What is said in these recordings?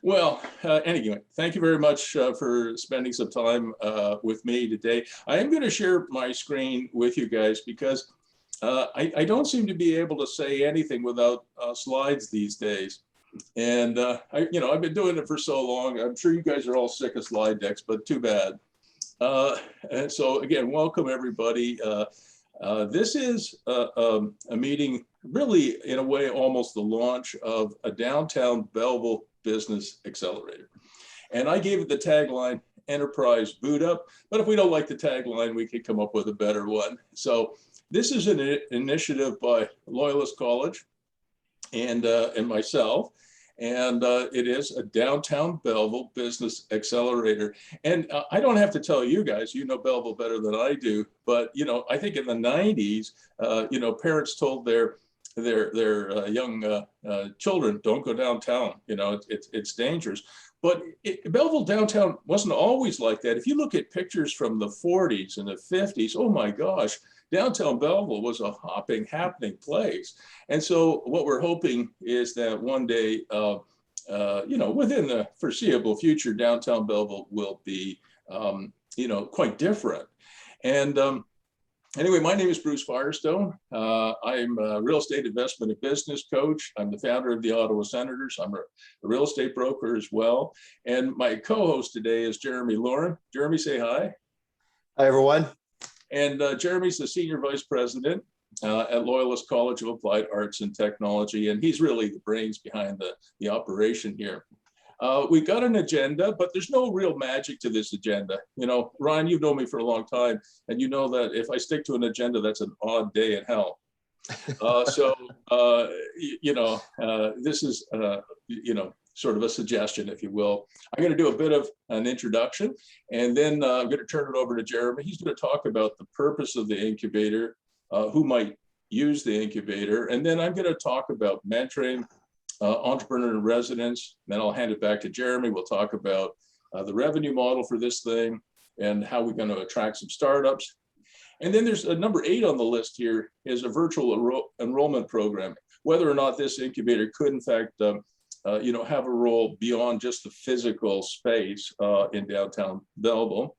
Well, anyway, thank you very much for spending some time with me today. I am going to share my screen with you guys because I don't seem to be able to say anything without slides these days. And I've been doing it for so long. I'm sure you guys are all sick of slide decks, but too bad. And so again, welcome everybody. This is a meeting, really in a way, almost the launch of a downtown Belleville business accelerator. And I gave it the tagline, Enterprise Boot Up, but if we don't like the tagline, we can come up with a better one. So this is an initiative by Loyalist College and myself. And it is a downtown Belleville business accelerator. And I don't have to tell you guys, you know Belleville better than I do, but I think in the 90s, parents told their young children, don't go downtown, it's dangerous. But Belleville downtown wasn't always like that. If you look at pictures from the 40s and the 50s, oh my gosh, downtown Belleville was a hopping, happening place. And so what we're hoping is that one day, within the foreseeable future, downtown Belleville will be, quite different. And anyway, my name is Bruce Firestone. I'm a real estate investment and business coach. I'm the founder of the Ottawa Senators. I'm a real estate broker as well. And my co-host today is Jeremy Laurin. Jeremy, say hi. Hi, everyone. And Jeremy's the senior vice president at Loyalist College of Applied Arts and Technology, and he's really the brains behind the operation here. We've got an agenda, but there's no real magic to this agenda. Ryan, you've known me for a long time, and you know that if I stick to an agenda, that's an odd day in hell. This is, sort of a suggestion, if you will. I'm going to do a bit of an introduction, and then I'm going to turn it over to Jeremy. He's going to talk about the purpose of the incubator, who might use the incubator, and then I'm going to talk about mentoring, entrepreneur in residence. Then I'll hand it back to Jeremy. We'll talk about the revenue model for this thing and how we're going to attract some startups. And then there's number 8 on the list here is a virtual enrollment program. Whether or not this incubator could, in fact, have a role beyond just the physical space in downtown Belleville.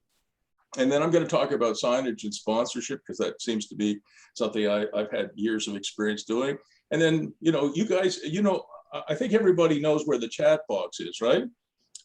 And then I'm going to talk about signage and sponsorship, because that seems to be something I've had years of experience doing. And then, you guys, I think everybody knows where the chat box is, right?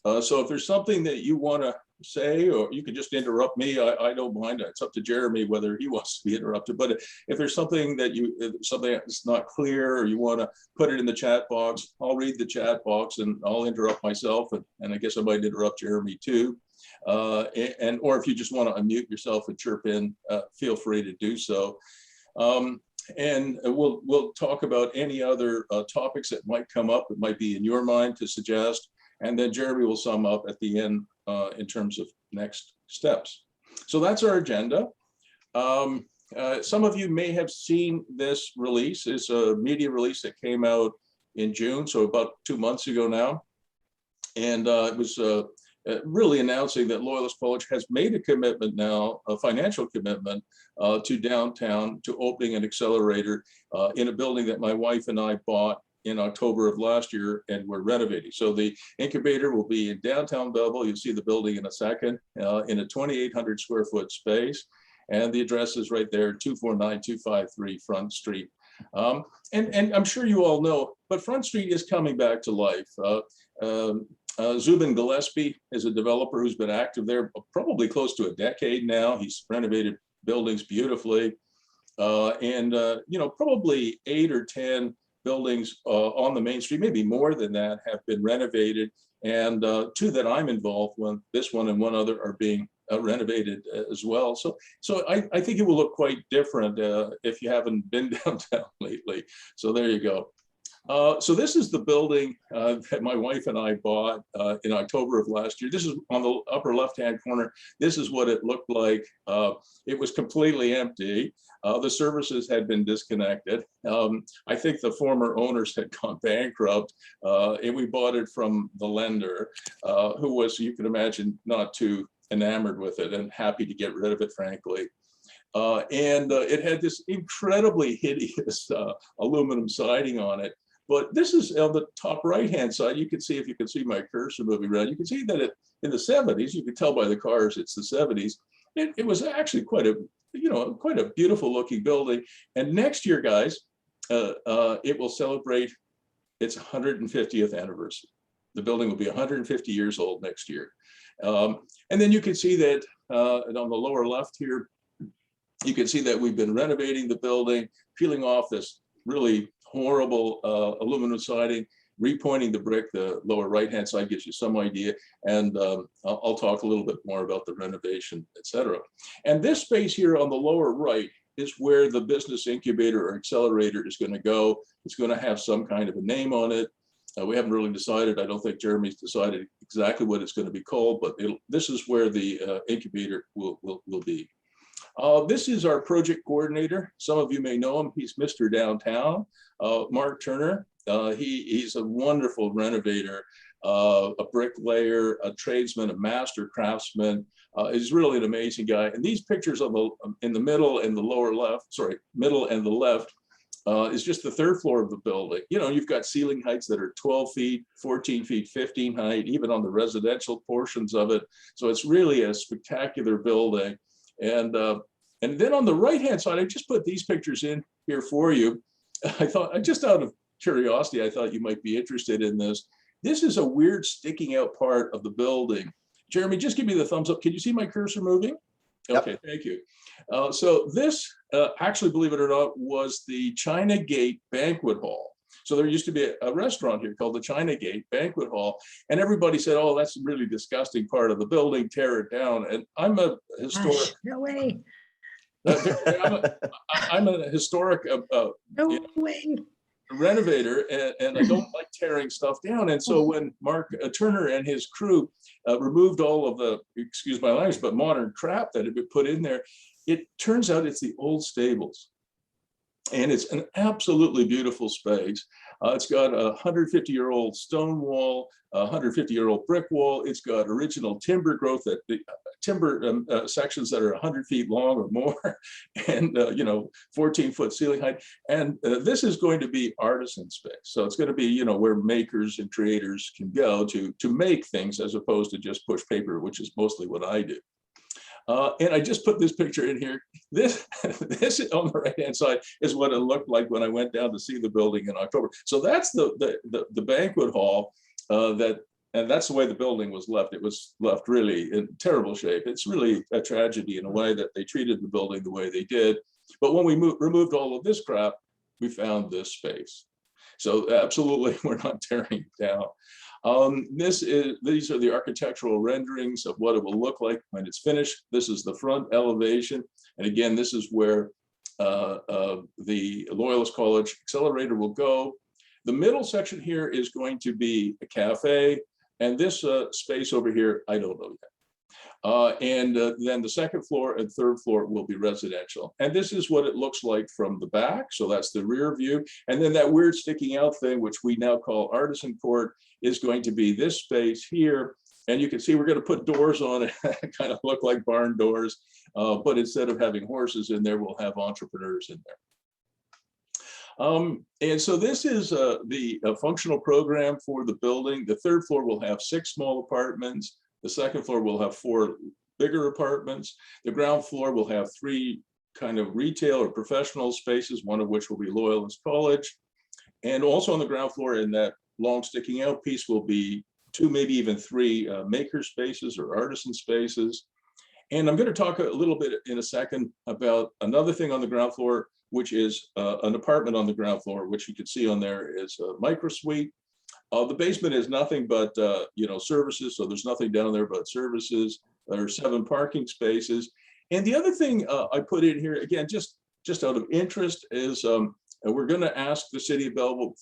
So if there's something that you want to say, or you can just interrupt me, I don't mind. It's up to Jeremy whether he wants to be interrupted. But if there's something that's not clear, or you want to put it in the chat box, I'll read the chat box and I'll interrupt myself, and I guess I might interrupt Jeremy too. Or if you just want to unmute yourself and chirp in, feel free to do so. And we'll talk about any other topics that might come up that might be in your mind to suggest. And then Jeremy will sum up at the end in terms of next steps. So that's our agenda. Some of you may have seen this release. It's a media release that came out in June, so about 2 months ago now. And it was really announcing that Loyalist College has made a commitment now, a financial commitment to downtown, to opening an accelerator in a building that my wife and I bought in October of last year, and we're renovating. So the incubator will be in downtown Belleville. You'll see the building in a second, in a 2,800 square foot space. And the address is right there, 249253 Front Street. And I'm sure you all know, but Front Street is coming back to life. Zubin Gillespie is a developer who's been active there probably close to a decade now. He's renovated buildings beautifully. Probably 8 or 10 buildings on the main street, maybe more than that, have been renovated. And 2 that I'm involved with, this one and one other, are being renovated as well. So I think it will look quite different if you haven't been downtown lately. So there you go. So this is the building that my wife and I bought in October of last year. This is on the upper left-hand corner. This is what it looked like. It was completely empty. The services had been disconnected. I think the former owners had gone bankrupt, and we bought it from the lender, who was, you can imagine, not too enamored with it and happy to get rid of it, frankly. It had this incredibly hideous aluminum siding on it. But this is on the top right-hand side. You can see, if you can see my cursor moving around, you can see that in the 70s, you can tell by the cars, it's the 70s. It was actually quite a beautiful looking building. And next year, guys, it will celebrate its 150th anniversary. The building will be 150 years old next year. And then you can see that and on the lower left here, you can see that we've been renovating the building, peeling off this really horrible aluminum siding, repointing the brick. The lower right-hand side gives you some idea. And I'll talk a little bit more about the renovation, et cetera. And this space here on the lower right is where the business incubator or accelerator is going to go. It's going to have some kind of a name on it. We haven't really decided. I don't think Jeremy's decided exactly what it's going to be called, but this is where the incubator will be. This is our project coordinator. Some of you may know him. He's Mr. Downtown, Mark Turner. He's a wonderful renovator, a bricklayer, a tradesman, a master craftsman. He's really an amazing guy. And these pictures in the middle and the lower left, middle and the left, is just the third floor of the building. You know, you've got ceiling heights that are 12 feet, 14 feet, 15 height, even on the residential portions of it. So it's really a spectacular building. And then on the right-hand side, I just put these pictures in here for you. I thought, just out of curiosity, I thought you might be interested in this. This is a weird sticking out part of the building. Jeremy, just give me the thumbs up. Can you see my cursor moving? Yep. Okay, thank you. So this, actually, believe it or not, was the China Gate Banquet Hall. So there used to be a restaurant here called the China Gate Banquet Hall. And everybody said, oh, that's a really disgusting part of the building, tear it down. And I'm a historic. No way. I'm a historic No way. renovator, and I don't like tearing stuff down. And so when Mark Turner and his crew removed all of the, excuse my language, but modern crap that had been put in there, it turns out it's the old stables. And it's an absolutely beautiful space. It's got a 150-year-old stone wall, a 150-year-old brick wall. It's got original timber growth, that the timber sections that are 100 feet long or more, and 14-foot ceiling height. And this is going to be artisan space. So it's going to be, where makers and creators can go to make things, as opposed to just push paper, which is mostly what I do. And I just put this picture in here. This on the right-hand side is what it looked like when I went down to see the building in October. So that's the banquet hall, and that's the way the building was left. It was left really in terrible shape. It's really a tragedy in a way that they treated the building the way they did. But when we removed all of this crap, we found this space. So absolutely, we're not tearing it down. These are the architectural renderings of what it will look like when it's finished. This is the front elevation. And again, this is where the Loyalist College Accelerator will go. The middle section here is going to be a cafe. And this space over here, I don't know yet. And then the second floor and third floor will be residential. And this is what it looks like from the back. So that's the rear view. And then that weird sticking out thing, which we now call Artisan Court, is going to be this space here. And you can see we're going to put doors on it, kind of look like barn doors. But instead of having horses in there, we'll have entrepreneurs in there. And so this is the functional program for the building. The third floor will have 6 small apartments. The second floor will have 4 bigger apartments. The ground floor will have 3 kind of retail or professional spaces, one of which will be Loyalist College. And also on the ground floor in that long sticking out piece will be 2, maybe even 3 maker spaces or artisan spaces. And I'm going to talk a little bit in a second about another thing on the ground floor, which is an apartment on the ground floor, which you can see on there is a micro suite. The basement is nothing but services, so there's nothing down there but services. There are 7 parking spaces. And the other thing I put in here, again, just out of interest, is we're going to ask the city of Belleville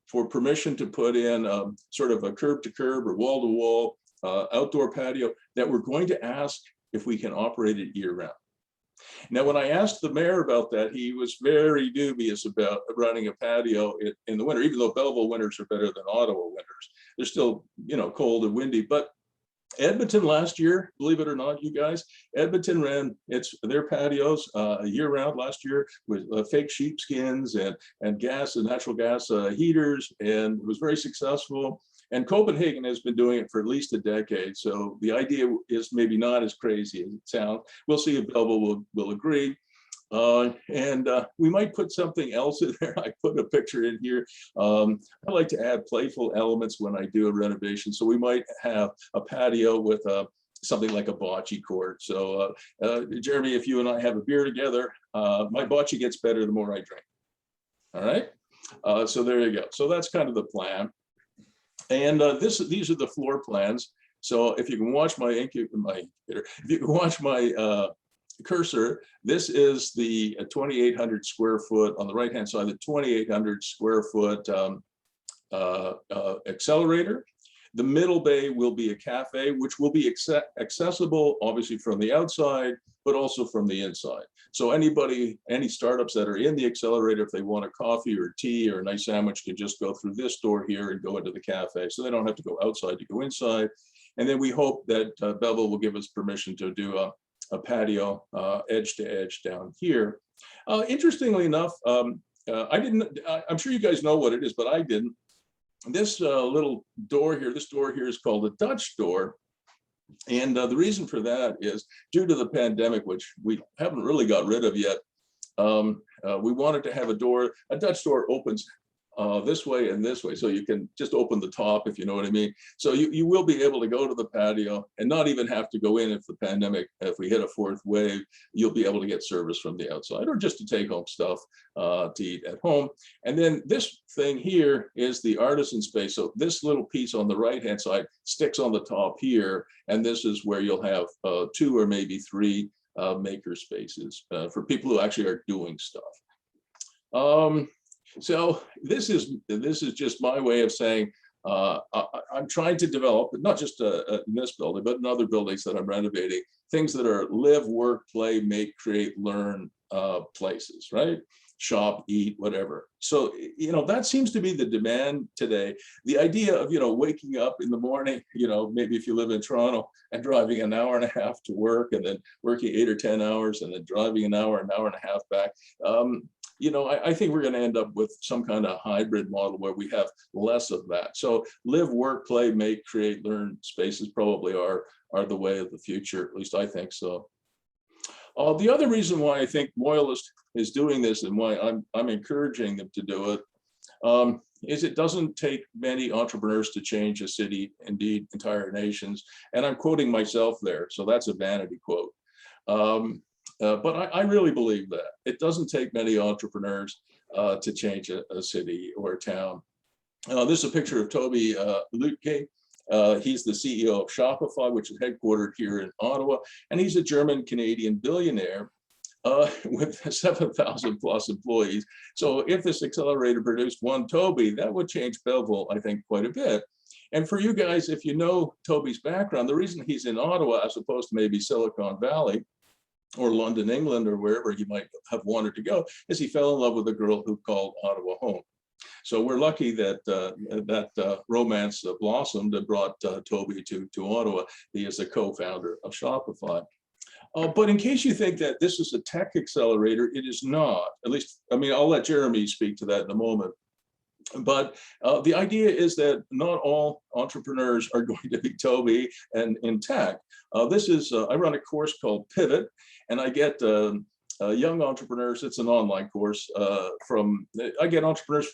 for permission to put in sort of a curb-to-curb or wall-to-wall outdoor patio that we're going to ask if we can operate it year-round. Now, when I asked the mayor about that, he was very dubious about running a patio in the winter, even though Belleville winters are better than Ottawa winters. They're still, cold and windy, but Edmonton last year, believe it or not, you guys, Edmonton ran their patios year round last year with fake sheepskins and gas and natural gas heaters, and it was very successful. And Copenhagen has been doing it for at least a decade. So the idea is maybe not as crazy as it sounds. We'll see if Belleville will agree. We might put something else in there. I put a picture in here. I like to add playful elements when I do a renovation. So we might have a patio with something like a bocce court. So Jeremy, if you and I have a beer together, my bocce gets better the more I drink. All right. So there you go. So that's kind of the plan. And these are the floor plans. So if you can watch my incubator, if you can watch my cursor, this is the 2,800 square foot on the right hand side, the 2,800 square foot accelerator. The middle bay will be a cafe, which will be accessible obviously from the outside, but also from the inside. So any startups that are in the accelerator, if they want a coffee or tea or a nice sandwich, can just go through this door here and go into the cafe. So they don't have to go outside to go inside. And then we hope that Belleville will give us permission to do a patio edge to edge down here. Interestingly enough, I'm sure you guys know what it is, but I didn't. This little door here, this door here is called a Dutch door. And the reason for that is due to the pandemic, which we haven't really got rid of yet. We wanted to have a Dutch door opens this way and this way. So you can just open the top, if you know what I mean. So you will be able to go to the patio and not even have to go in if we hit a fourth wave, you'll be able to get service from the outside or just to take home stuff to eat at home. And then this thing here is the artisan space. So this little piece on the right-hand side sticks on the top here. And this is where you'll have 2 or maybe 3 maker spaces for people who actually are doing stuff. So this is just my way of saying I'm trying to develop, not just in this building, but in other buildings that I'm renovating, things that are live, work, play, make, create, learn places, right? Shop, eat, whatever. So, that seems to be the demand today. The idea of, waking up in the morning, maybe if you live in Toronto and driving an hour and a half to work and then working 8 or 10 hours and then driving an hour and a half back. I think we're going to end up with some kind of hybrid model where we have less of that. So live, work, play, make, create, learn spaces probably are the way of the future. At least I think so. The other reason why I think Loyalist is doing this and why I'm encouraging them to do it is it doesn't take many entrepreneurs to change a city, indeed entire nations. And I'm quoting myself there, so that's a vanity quote. But I really believe that. It doesn't take many entrepreneurs to change a city or a town. This is a picture of Toby Lutke. He's the CEO of Shopify, which is headquartered here in Ottawa. And he's a German-Canadian billionaire with 7,000 plus employees. So if this accelerator produced one Toby, that would change Belleville, I think, quite a bit. And for you guys, if you know Toby's background, the reason he's in Ottawa as opposed to maybe Silicon Valley, or London, England, or wherever he might have wanted to go, is he fell in love with a girl who called Ottawa home. So we're lucky that that romance blossomed and brought Toby to Ottawa. He is a co-founder of Shopify. But in case you think that this is a tech accelerator, it is not. At least, I'll let Jeremy speak to that in a moment. But the idea is that not all entrepreneurs are going to be Toby and in tech. I run a course called Pivot, and I get young entrepreneurs. It's an online course I get entrepreneurs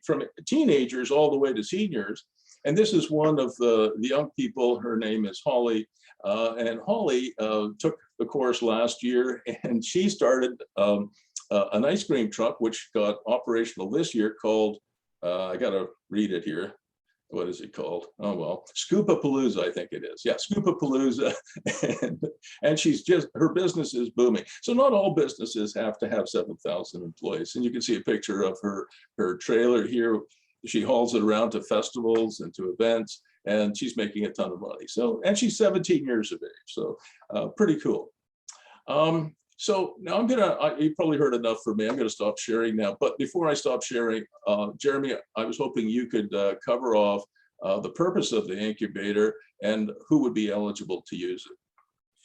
from teenagers all the way to seniors. And this is one of the young people. Her name is Holly. And Holly took the course last year, and she started an ice cream truck, which got operational this year, called I got to read it here. What is it called? Oh, well, Scoopapalooza, I think it is. Yeah, Scoopapalooza. And her business is booming. So not all businesses have to have 7,000 employees. And you can see a picture of her trailer here. She hauls it around to festivals and to events, and she's making a ton of money. And she's 17 years of age. So pretty cool. So now you probably heard enough from me. I'm going to stop sharing now. But before I stop sharing, Jeremy, I was hoping you could cover off the purpose of the incubator, and who would be eligible to use it.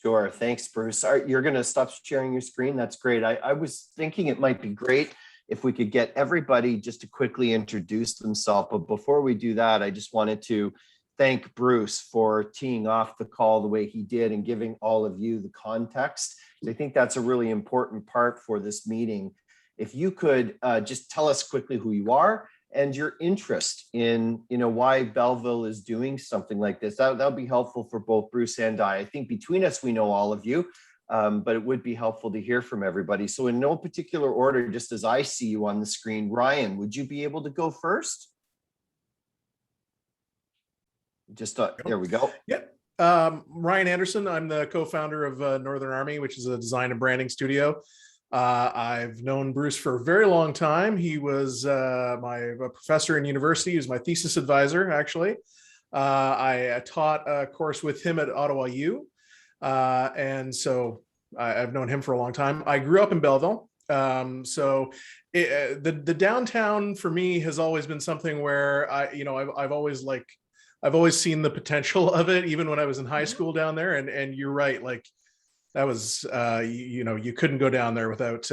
Sure. Thanks, Bruce. You're going to stop sharing your screen. That's great. I was thinking it might be great if we could get everybody just to quickly introduce themselves. But before we do that, I just wanted to thank Bruce for teeing off the call the way he did and giving all of you the context. I think that's a really important part for this meeting. If you could just tell us quickly who you are and your interest in, why Belleville is doing something like this. That would be helpful for both Bruce and I. I think between us, we know all of you, but it would be helpful to hear from everybody. So in no particular order, just as I see you on the screen, Ryan, would you be able to go first? Just there we go. Yep. Ryan Anderson. I'm the co-founder of Northern Army, which is a design and branding studio. I've known Bruce for a very long time. He was my professor in university. He was my thesis advisor, actually. I taught a course with him at Ottawa U. And so I've known him for a long time. I grew up in Belleville. The downtown for me has always been something where I've always seen the potential of it, even when I was in high school down there. And you're right, like that was, you couldn't go down there without,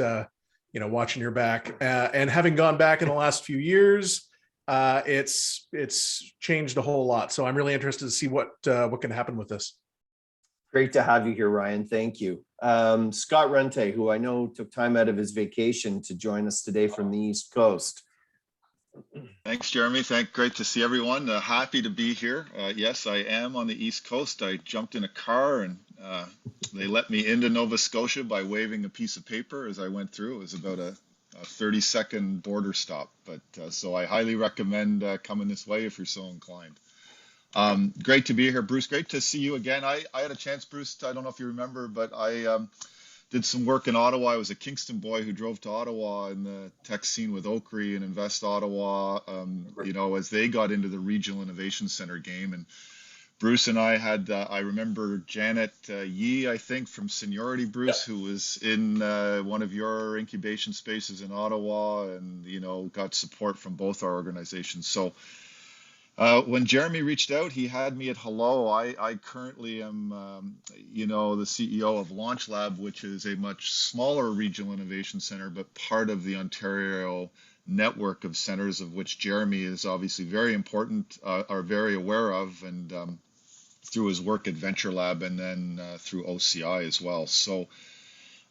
watching your back. And having gone back in the last few years, it's changed a whole lot. So I'm really interested to see what can happen with this. Great to have you here, Ryan. Thank you. Scott Rente, who I know took time out of his vacation to join us today from the East Coast. Thanks, Jeremy. Great to see everyone. Happy to be here. Yes, I am on the East Coast. I jumped in a car and they let me into Nova Scotia by waving a piece of paper as I went through. It was about a 30-second border stop, but so I highly recommend coming this way if you're so inclined. Great to be here, Bruce. Great to see you again. I had a chance, Bruce, I don't know if you remember, but I did some work in Ottawa. I was a Kingston boy who drove to Ottawa in the tech scene with Oakry and Invest Ottawa, as they got into the Regional Innovation Center game. And Bruce and I had, I remember Janet Yee, I think, from Seniority, Bruce, who was in one of your incubation spaces in Ottawa and, got support from both our organizations. So when Jeremy reached out, he had me at hello. I currently am, the CEO of Launch Lab, which is a much smaller regional innovation center, but part of the Ontario network of centers, of which Jeremy is obviously very important, are very aware of, and through his work at Venture Lab and then through OCI as well. So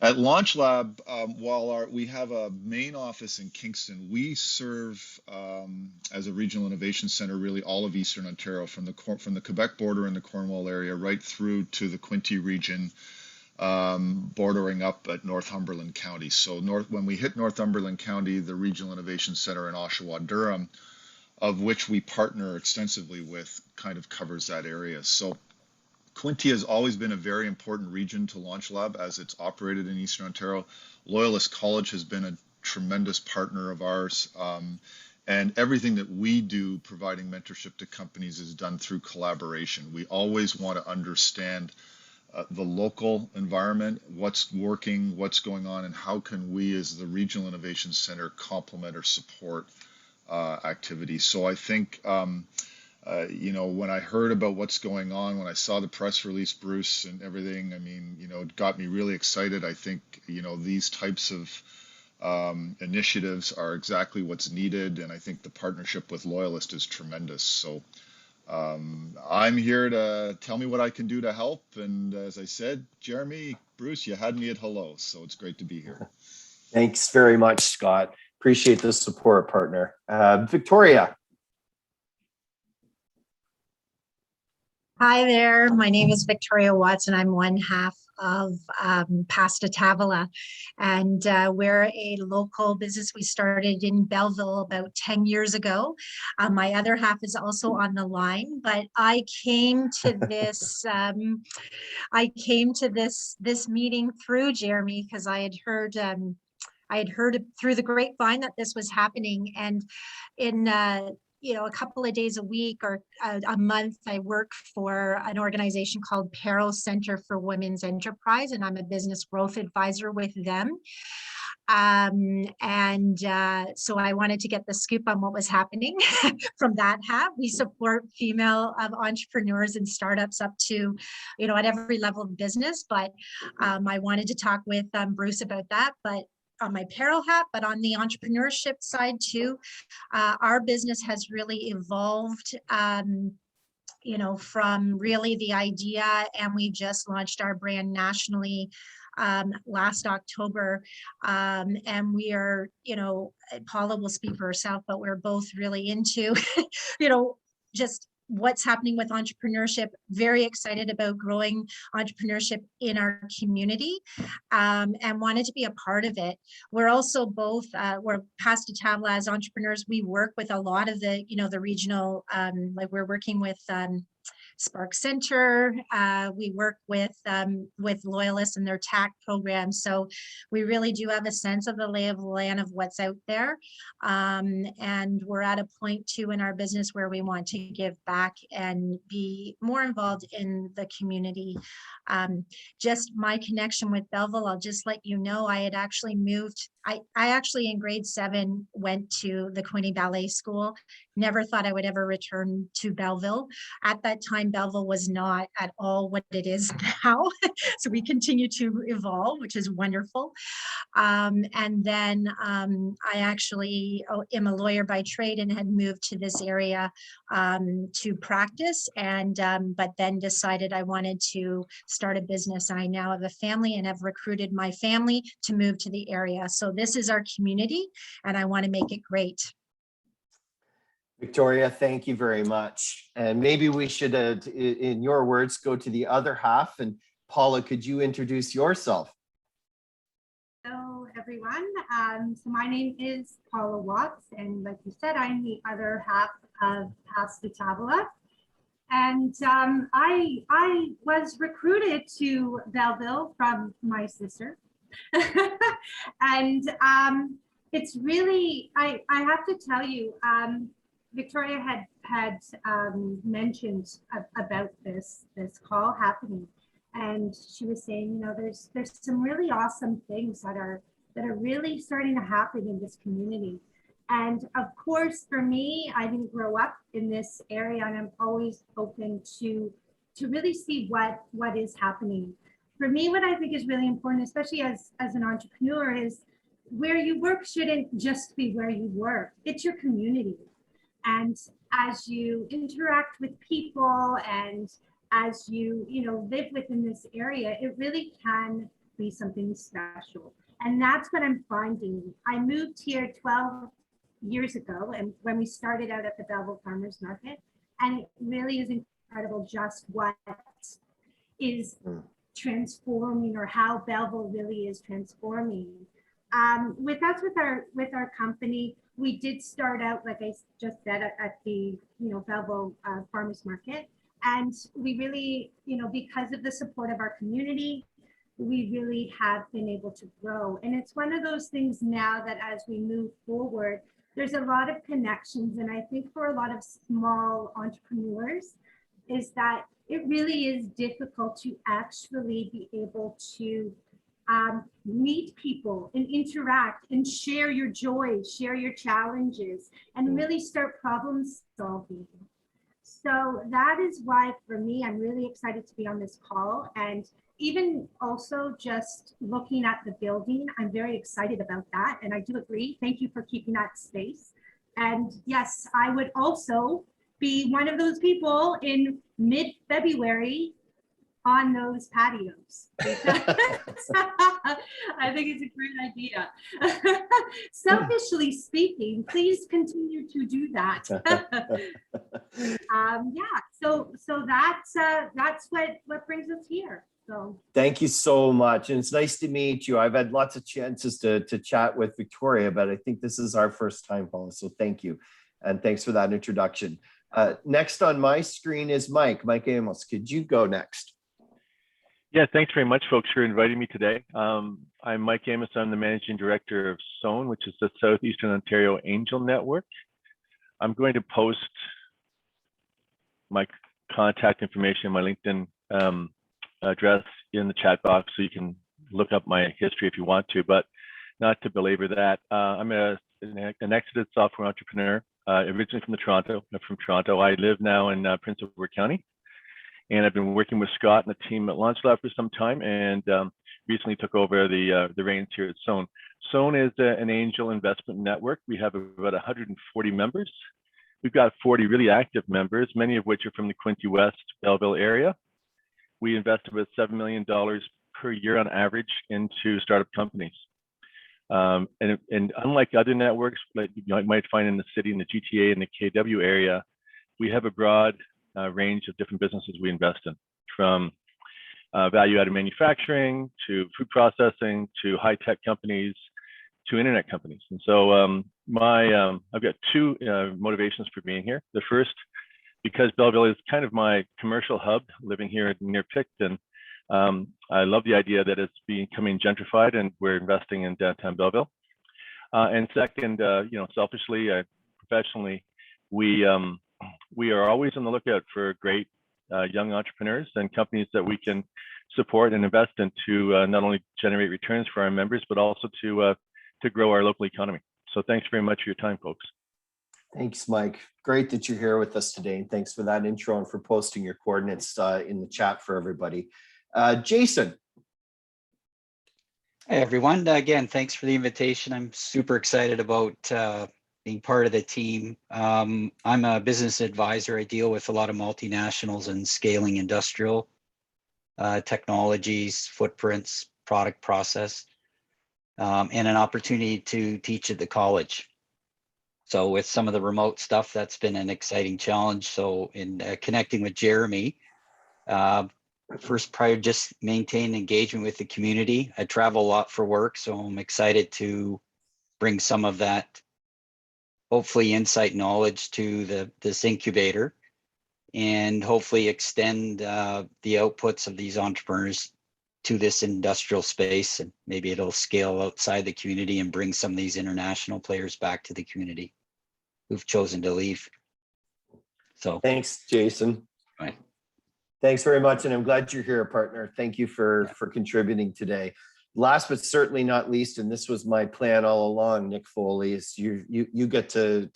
at Launch Lab, while we have a main office in Kingston, we serve as a regional innovation center really all of Eastern Ontario, from the Quebec border in the Cornwall area right through to the Quinte region, bordering up at Northumberland County. So when we hit Northumberland County, the Regional Innovation Center in Oshawa, Durham, of which we partner extensively with, kind of covers that area. So Quinte has always been a very important region to Launch Lab as it's operated in Eastern Ontario. Loyalist College has been a tremendous partner of ours. And everything that we do providing mentorship to companies is done through collaboration. We always want to understand the local environment, what's working, what's going on, and how can we as the Regional Innovation Center complement or support activities. So I think, when I heard about what's going on, when I saw the press release, Bruce, and everything, it got me really excited. I think, these types of initiatives are exactly what's needed. And I think the partnership with Loyalist is tremendous. So I'm here to tell me what I can do to help. And as I said, Jeremy, Bruce, you had me at hello. So it's great to be here. Thanks very much, Scott. Appreciate the support, partner. Victoria. Hi there. My name is Victoria Watson. I'm one half of Pasta Tavola, and we're a local business. We started in Belleville about 10 years ago. My other half is also on the line, but I came to this this meeting through Jeremy because I had heard through the grapevine that this was happening, and in a couple of days a week or a month, I work for an organization called Peril Center for Women's Enterprise, and I'm a business growth advisor with them. So I wanted to get the scoop on what was happening from that hat. We support female entrepreneurs and startups up to, at every level of business. But I wanted to talk with Bruce about that. But on my apparel hat, but on the entrepreneurship side too, our business has really evolved. From really the idea, and we just launched our brand nationally last October. And we are, Paula will speak for herself, but we're both really into, just what's happening with entrepreneurship, very excited about growing entrepreneurship in our community, and wanted to be a part of it. We're also both, we're Pasta Tavla as entrepreneurs. We work with a lot of the, the regional, like we're working with Spark Center. We work with Loyalist and their TAC program. So we really do have a sense of the lay of the land of what's out there. And we're at a point too in our business where we want to give back and be more involved in the community. Just my connection with Belleville, I'll just let you know, I had actually moved. I actually in grade 7 went to the Quinte Ballet School. Never thought I would ever return to Belleville. At that time, Belleville was not at all what it is now. So we continue to evolve, which is wonderful. And then I actually am a lawyer by trade and had moved to this area to practice, and but then decided I wanted to start a business. I now have a family and have recruited my family to move to the area. So this is our community, and I want to make it great. Victoria, thank you very much. And maybe we should, in your words, go to the other half. And Paula, could you introduce yourself? Hello, everyone. So my name is Paula Watts, and like you said, I'm the other half of Pasta Tavla. And I was recruited to Belleville from my sister. And it's really, I have to tell you, Victoria had mentioned about this call happening, and she was saying, there's some really awesome things that are really starting to happen in this community. And of course, for me, I didn't grow up in this area, and I'm always open to really see what is happening. For me, what I think is really important, especially as an entrepreneur, is where you work shouldn't just be where you work. It's your community. And as you interact with people and as you live within this area, it really can be something special. And that's what I'm finding. I moved here 12 years ago, and when we started out at the Belleville Farmers Market, and it really is incredible just what is transforming, or how Belleville really is transforming. With us, with our company, we did start out, like I just said, at the Belleville Farmers Market, and we really, because of the support of our community, we really have been able to grow. And it's one of those things now that as we move forward, there's a lot of connections, and I think for a lot of small entrepreneurs is that it really is difficult to actually be able to meet people and interact and share your joys, share your challenges, and really start problem solving. So that is why, for me, I'm really excited to be on this call. And even also just looking at the building, I'm very excited about that. And I do agree. Thank you for keeping that space. And yes, I would also be one of those people in mid-February on those patios. I think it's a great idea. Selfishly speaking, please continue to do that. Yeah, so that's what brings us here. So thank you so much, and it's nice to meet you. I've had lots of chances to chat with Victoria, but I think this is our first time, Paula. So thank you, and thanks for that introduction. Next on my screen is Mike Amos. Could you go next? Yeah, thanks very much, folks, for inviting me today. I'm Mike Amos. I'm the Managing Director of SOAN, which is the Southeastern Ontario Angel Network. I'm going to post my contact information, my LinkedIn address in the chat box, so you can look up my history if you want to. But not to belabor that, I'm an exited software entrepreneur, originally from Toronto. I live now in Prince Edward County, and I've been working with Scott and the team at LaunchLab for some time, and recently took over the reins here at Sown. Sown is an angel investment network. We have about 140 members. We've got 40 really active members, many of which are from the Quinte West, Belleville area. We invest about $7 million per year on average into startup companies. And unlike other networks that you might find in the city, in the GTA and the KW area, we have a broad range of different businesses we invest in, from value-added manufacturing to food processing to high-tech companies to internet companies. And so I've got two motivations for being here. The first, because Belleville is kind of my commercial hub, living here near Picton. I love the idea that it's becoming gentrified, and we're investing in downtown Belleville. And second, selfishly, professionally, we are always on the lookout for great young entrepreneurs and companies that we can support and invest in to not only generate returns for our members, but also to grow our local economy. So thanks very much for your time, folks. Thanks, Mike. Great that you're here with us today. And thanks for that intro and for posting your coordinates in the chat for everybody. Jason. Hey, everyone. Again, thanks for the invitation. I'm super excited about being part of the team. I'm a business advisor. I deal with a lot of multinationals and scaling industrial technologies, footprints, product process, and an opportunity to teach at the college. So with some of the remote stuff, that's been an exciting challenge. So in connecting with Jeremy, first, prior, just maintain engagement with the community. I travel a lot for work, so I'm excited to bring some of that, hopefully, insight knowledge to this incubator, and hopefully extend the outputs of these entrepreneurs to this industrial space, and maybe it'll scale outside the community and bring some of these international players back to the community who've chosen to leave. So thanks, Jason. Right. Thanks very much, and I'm glad you're here, partner. Thank you for contributing today. Last but certainly not least, and this was my plan all along, Nick Foley, is you get to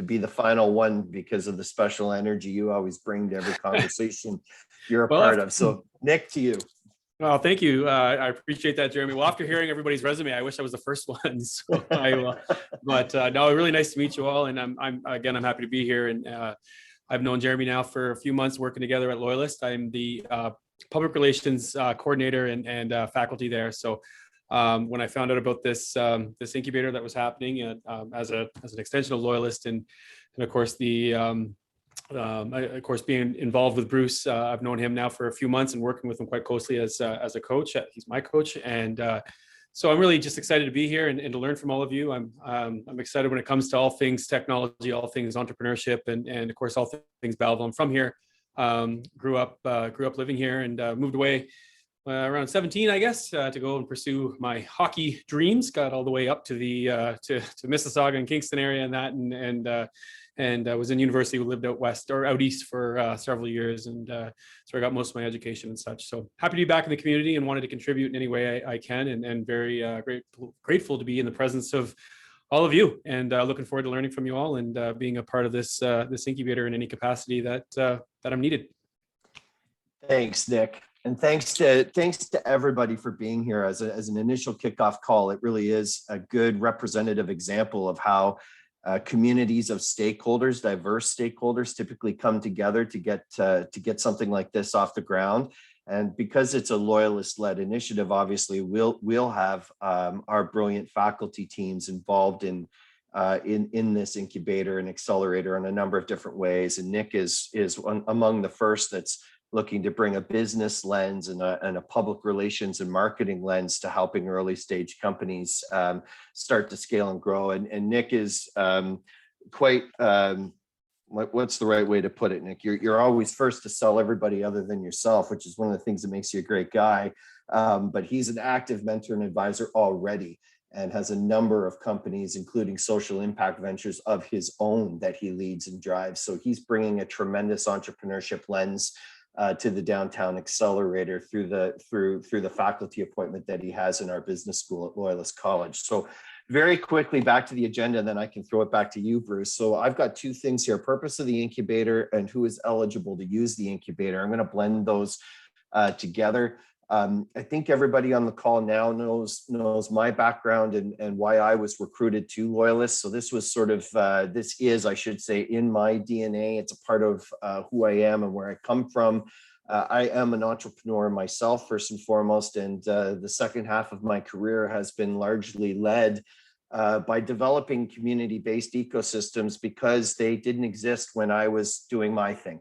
be the final one because of the special energy you always bring to every conversation you're a part of. So Nick, to you. Well, thank you. I appreciate that, Jeremy. Well, after hearing everybody's resume, I wish I was the first one. So no, really nice to meet you all. And I'm happy to be here. And I've known Jeremy now for a few months, working together at Loyalist. I'm the public relations coordinator and faculty there. So when I found out about this incubator that was happening as an extension of Loyalist, and of course being involved with Bruce, I've known him now for a few months and working with him quite closely as a coach. He's my coach, and so I'm really just excited to be here and to learn from all of you. I'm excited when it comes to all things technology, all things entrepreneurship, and of course all things Belleville. I'm from here, grew up living here, and moved away around 17, I guess, to go and pursue my hockey dreams. Got all the way up to the to Mississauga and Kingston area and that, and I was in university. We lived out east for several years, and so I got most of my education and such. So happy to be back in the community and wanted to contribute in any way I can, and very grateful to be in the presence of all of you, and looking forward to learning from you all and being a part of this incubator in any capacity that I'm needed. Thanks, Nick. And thanks to everybody for being here as an initial kickoff call. It really is a good representative example of how communities of stakeholders, diverse stakeholders, typically come together to get something like this off the ground. And because it's a Loyalist-led initiative, obviously we'll have our brilliant faculty teams involved in this incubator and accelerator in a number of different ways. And Nick is among the first that's looking to bring a business lens and a public relations and marketing lens to helping early stage companies start to scale and grow. And Nick is quite, what's the right way to put it, Nick? You're always first to sell everybody other than yourself, which is one of the things that makes you a great guy. But he's an active mentor and advisor already, and has a number of companies, including social impact ventures of his own that he leads and drives. So he's bringing a tremendous entrepreneurship lens to the Downtown Accelerator through the faculty appointment that he has in our business school at Loyalist College. So very quickly back to the agenda, and then I can throw it back to you, Bruce. So I've got two things here: purpose of the incubator and who is eligible to use the incubator. I'm going to blend those together. I think everybody on the call now knows my background and why I was recruited to Loyalist. So this was sort of, this is, I should say, in my DNA. It's a part of who I am and where I come from. I am an entrepreneur myself, first and foremost, and the second half of my career has been largely led by developing community-based ecosystems because they didn't exist when I was doing my thing.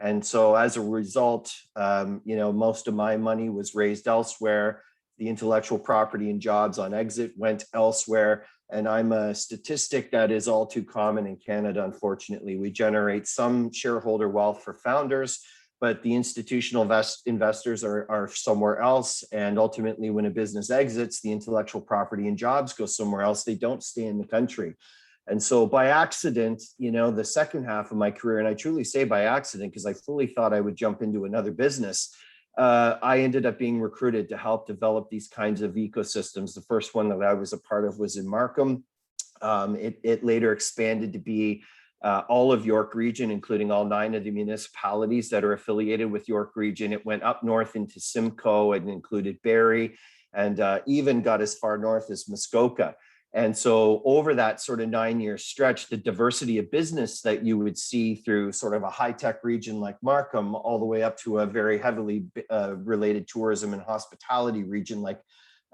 And so as a result, most of my money was raised elsewhere. The intellectual property and jobs on exit went elsewhere. And I'm a statistic that is all too common in Canada, unfortunately. We generate some shareholder wealth for founders, but the institutional investors are somewhere else. And ultimately, when a business exits, the intellectual property and jobs go somewhere else. They don't stay in the country. And so by accident, the second half of my career, and I truly say by accident, because I fully thought I would jump into another business, I ended up being recruited to help develop these kinds of ecosystems. The first one that I was a part of was in Markham. It later expanded to be all of York Region, including all 9 of the municipalities that are affiliated with York Region. It went up north into Simcoe and included Barrie, and even got as far north as Muskoka. And so over that sort of 9-year stretch, the diversity of business that you would see through sort of a high-tech region like Markham, all the way up to a very heavily related tourism and hospitality region like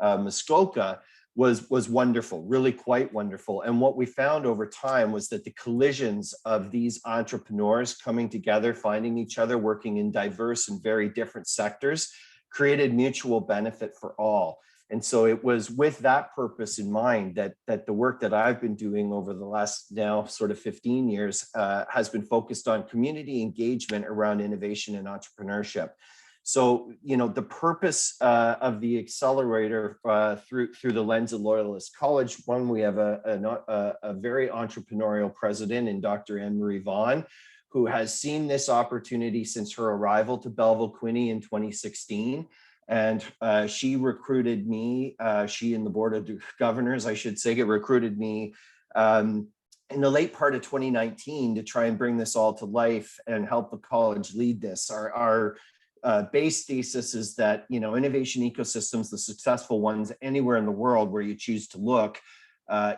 Muskoka, was wonderful, really quite wonderful. And what we found over time was that the collisions of these entrepreneurs coming together, finding each other, working in diverse and very different sectors, created mutual benefit for all. And so it was with that purpose in mind that the work that I've been doing over the last now sort of 15 years has been focused on community engagement around innovation and entrepreneurship. So, the purpose of the accelerator through the lens of Loyalist College, one, we have a very entrepreneurial president in Dr. Anne-Marie Vaughan, who has seen this opportunity since her arrival to Belleville Quinte in 2016. And she recruited me, she and the Board of Governors, I should say, recruited me in the late part of 2019 to try and bring this all to life and help the college lead this. Our base thesis is that, innovation ecosystems, the successful ones anywhere in the world where you choose to look,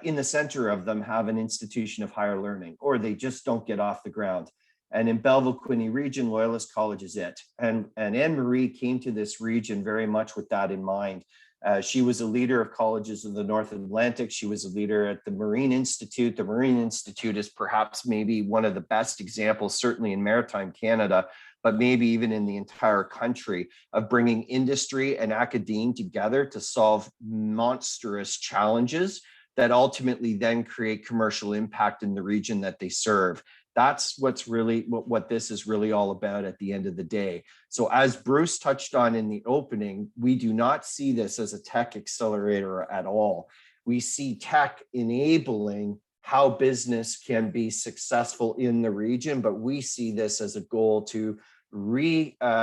in the center of them have an institution of higher learning, or they just don't get off the ground. And in Belleville Quinte region, Loyalist College is it. And Anne-Marie came to this region very much with that in mind. She was a leader of colleges in the North Atlantic. She was a leader at the Marine Institute. The Marine Institute is perhaps maybe one of the best examples, certainly in maritime Canada, but maybe even in the entire country, of bringing industry and academe together to solve monstrous challenges that ultimately then create commercial impact in the region that they serve. That's what's really what this is really all about at the end of the day. So as Bruce touched on in the opening, we do not see this as a tech accelerator at all. We see tech enabling how business can be successful in the region, but we see this as a goal to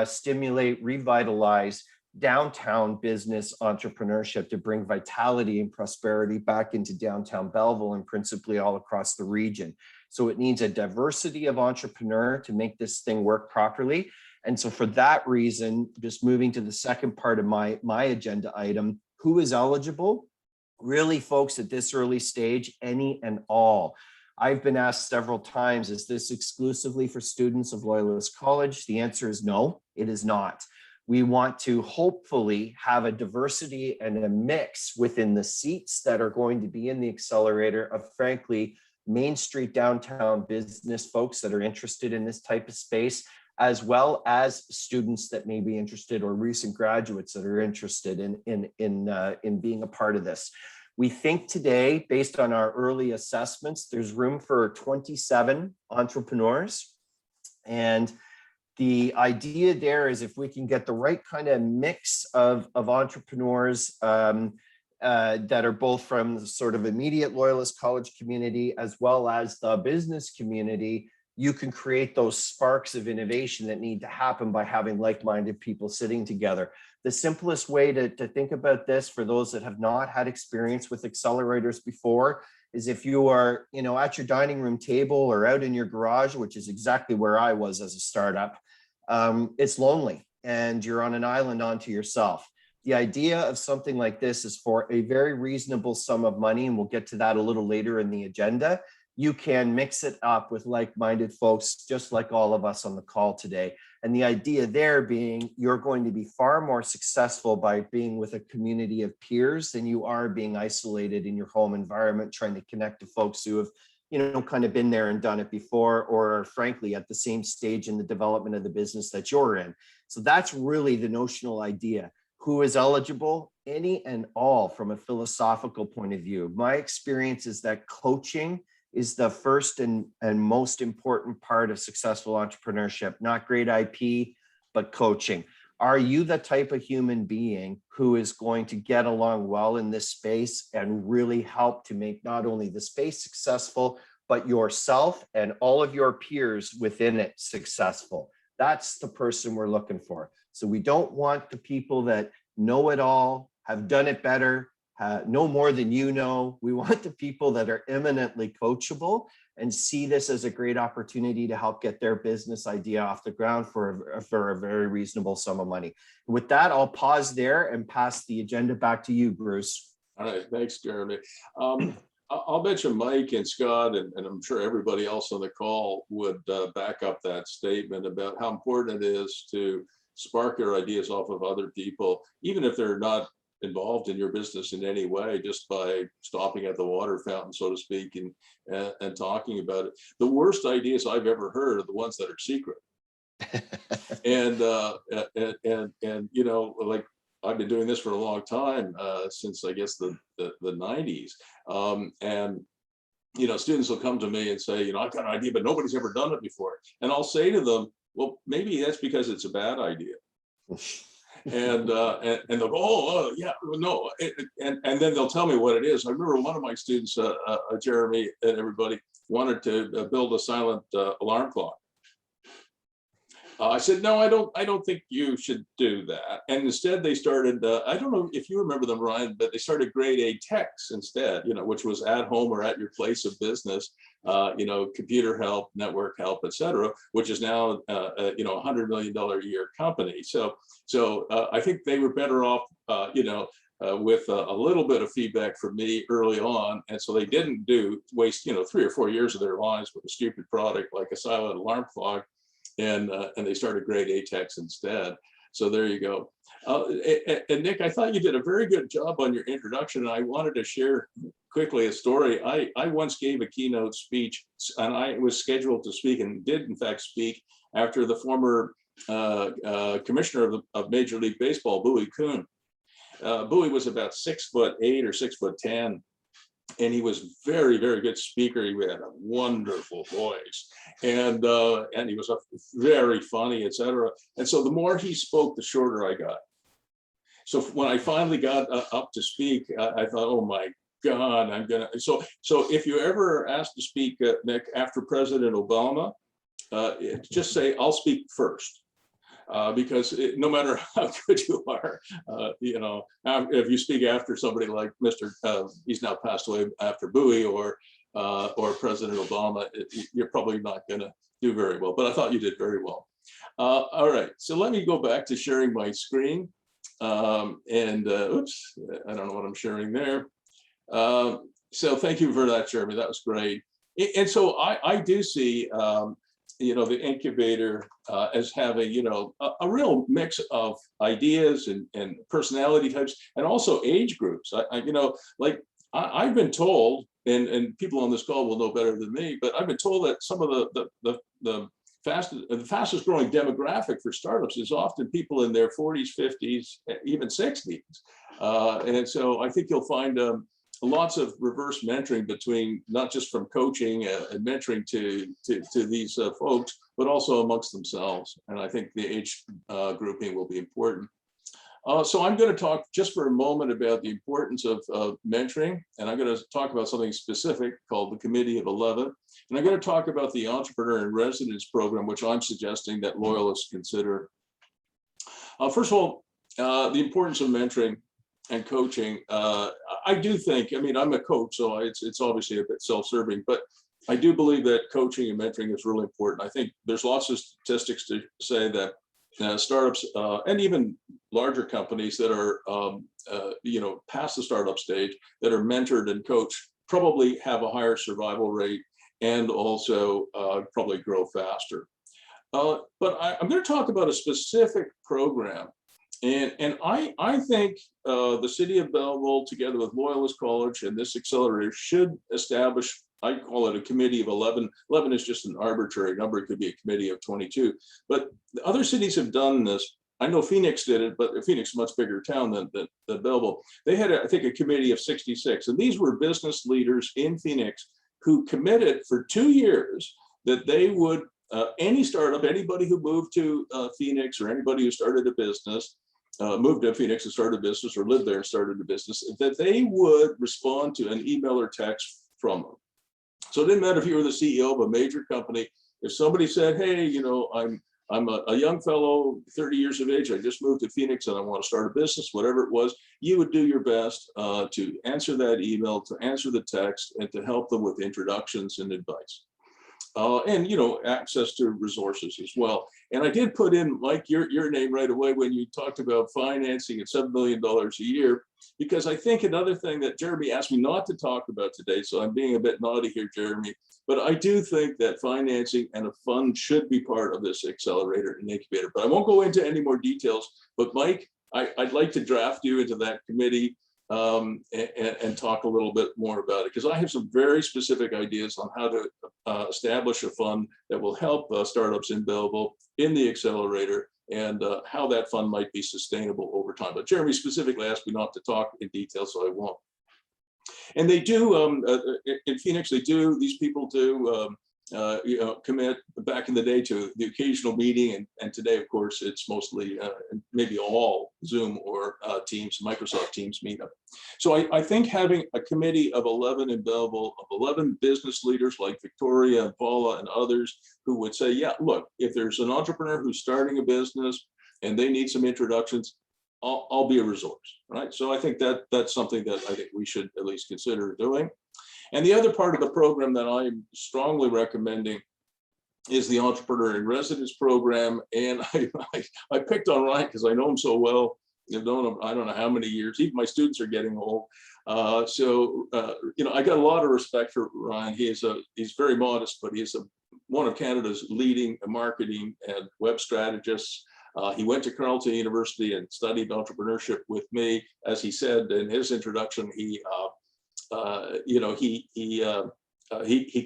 stimulate, revitalize downtown business entrepreneurship, to bring vitality and prosperity back into downtown Belleville and principally all across the region. So it needs a diversity of entrepreneur to make this thing work properly. And so for that reason, just moving to the second part of my agenda item, who is eligible? Really, folks, at this early stage, any and all. I've been asked several times, is this exclusively for students of Loyalist College? The answer is no, it is not. We want to hopefully have a diversity and a mix within the seats that are going to be in the accelerator of, frankly, Main Street downtown business folks that are interested in this type of space, as well as students that may be interested, or recent graduates that are interested in being a part of this. We think today, based on our early assessments, there's room for 27 entrepreneurs. And the idea there is, if we can get the right kind of mix of entrepreneurs that are both from the sort of immediate Loyalist College community, as well as the business community, you can create those sparks of innovation that need to happen by having like-minded people sitting together. The simplest way to think about this for those that have not had experience with accelerators before is if you are, at your dining room table or out in your garage, which is exactly where I was as a startup, it's lonely and you're on an island onto yourself. The idea of something like this is for a very reasonable sum of money, and we'll get to that a little later in the agenda. You can mix it up with like-minded folks, just like all of us on the call today. And the idea there being you're going to be far more successful by being with a community of peers than you are being isolated in your home environment, trying to connect to folks who have, kind of been there and done it before, or frankly, at the same stage in the development of the business that you're in. So that's really the notional idea. Who is eligible? Any and all from a philosophical point of view. My experience is that coaching is the first and most important part of successful entrepreneurship, not great IP, but coaching. Are you the type of human being who is going to get along well in this space and really help to make not only the space successful, but yourself and all of your peers within it successful? That's the person we're looking for. So we don't want the people that know it all, have done it better, know more than you know. We want the people that are eminently coachable and see this as a great opportunity to help get their business idea off the ground for a very reasonable sum of money. With that, I'll pause there and pass the agenda back to you, Bruce. All right, thanks, Jeremy. I'll bet you Mike and Scott, and I'm sure everybody else on the call would back up that statement about how important it is to spark your ideas off of other people, even if they're not involved in your business in any way, just by stopping at the water fountain, so to speak, and talking about it. The worst ideas I've ever heard are the ones that are secret. and like I've been doing this for a long time, since I guess the 90s. And students will come to me and say, I've got an idea, but nobody's ever done it before. And I'll say to them, well, maybe that's because it's a bad idea. And they'll go, oh yeah, no, and then they'll tell me what it is. I remember one of my students, Jeremy and everybody, wanted to build a silent alarm clock. I said, no, I don't think you should do that. And instead they started, I don't know if you remember them, Ryan, but they started grade A techs instead, which was at home or at your place of business, computer help, network help, et cetera, which is now, $100 million a year company. So I think they were better off, with a little bit of feedback from me early on. And so they didn't waste, 3 or 4 years of their lives with a stupid product like a silent alarm clock. And they started grade A techs instead. So there you go. And Nick, I thought you did a very good job on your introduction. And I wanted to share quickly a story. I once gave a keynote speech, and I was scheduled to speak and did in fact speak after the former commissioner of Major League Baseball, Bowie Kuhn. Bowie was about 6'8" or 6'10". And he was very, very good speaker. He had a wonderful voice, and he was very funny, etc. And so the more he spoke, the shorter I got. So when I finally got up to speak, I thought, oh my God, I'm gonna. So if you ever asked to speak, Nick, after President Obama, just say I'll speak first. Because no matter how good you are, if you speak after somebody like he's now passed away after Bowie or President Obama, you're probably not going to do very well. But I thought you did very well. All right, so let me go back to sharing my screen. Oops, I don't know what I'm sharing there. So thank you for that, Jeremy. That was great. And so I do see. The incubator as having, a real mix of ideas and personality types, and also age groups. I've been told, and people on this call will know better than me, but I've been told that some of the fastest growing demographic for startups is often people in their 40s, 50s, even 60s. And so I think you'll find lots of reverse mentoring between, not just from coaching and mentoring to these folks, but also amongst themselves. And I think the age grouping will be important. So I'm going to talk just for a moment about the importance of mentoring, and I'm going to talk about something specific called the Committee of 11. And I'm going to talk about the Entrepreneur in Residence program, which I'm suggesting that Loyalists consider. First of all, the importance of mentoring and coaching. I do think, I mean, I'm a coach, so it's obviously a bit self-serving, but I do believe that coaching and mentoring is really important. I think there's lots of statistics to say that startups and even larger companies that are, past the startup stage, that are mentored and coached, probably have a higher survival rate and also probably grow faster. But I'm going to talk about a specific program. And I think the city of Belleville, together with Loyalist College and this accelerator, should establish, I call it a committee of 11. 11 is just an arbitrary number. It could be a committee of 22. But the other cities have done this. I know Phoenix did it, but Phoenix is a much bigger town than Belleville. They had, I think, a committee of 66. And these were business leaders in Phoenix who committed for 2 years that they would, any startup, anybody who moved to Phoenix or anybody who started a business, moved to Phoenix and started a business or lived there and started a business, that they would respond to an email or text from them. So it didn't matter if you were the CEO of a major company. If somebody said, hey, I'm a young fellow, 30 years of age, I just moved to Phoenix and I want to start a business, whatever it was, you would do your best to answer that email, to answer the text, and to help them with introductions and advice. And access to resources as well. And I did put in, Mike, your name right away when you talked about financing at $7 million a year, because I think another thing that Jeremy asked me not to talk about today, so I'm being a bit naughty here, Jeremy, but I do think that financing and a fund should be part of this accelerator and incubator. But I won't go into any more details. But Mike, I'd like to draft you into that committee and talk a little bit more about it, because I have some very specific ideas on how to establish a fund that will help startups in Belleville in the accelerator, and how that fund might be sustainable over time. But Jeremy specifically asked me not to talk in detail, so I won't. And they do, in Phoenix, these people do commit back in the day to the occasional meeting, and today, of course, it's mostly maybe all Zoom or Teams, Microsoft Teams meetup. So I think having a committee of 11 in Belleville, of 11 business leaders like Victoria and Paula and others who would say, yeah, look, if there's an entrepreneur who's starting a business and they need some introductions, I'll be a resource, right? So I think that's something that I think we should at least consider doing. And the other part of the program that I'm strongly recommending is the Entrepreneur in Residence program. And I picked on Ryan because I know him so well. I've known him, I don't know how many years. Even my students are getting old. I got a lot of respect for Ryan. He's very modest, but he's one of Canada's leading marketing and web strategists. He went to Carleton University and studied entrepreneurship with me. As he said in his introduction, he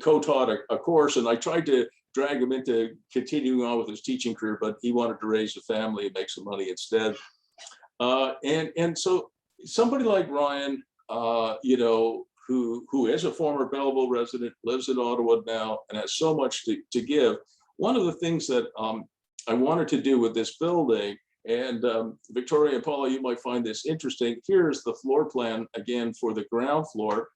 co-taught a course, and I tried to drag him into continuing on with his teaching career, but he wanted to raise a family and make some money instead. And so somebody like Ryan, who is a former Belleville resident, lives in Ottawa now, and has so much to give. One of the things that I wanted to do with this building, and Victoria and Paula, you might find this interesting. Here's the floor plan again for the ground floor,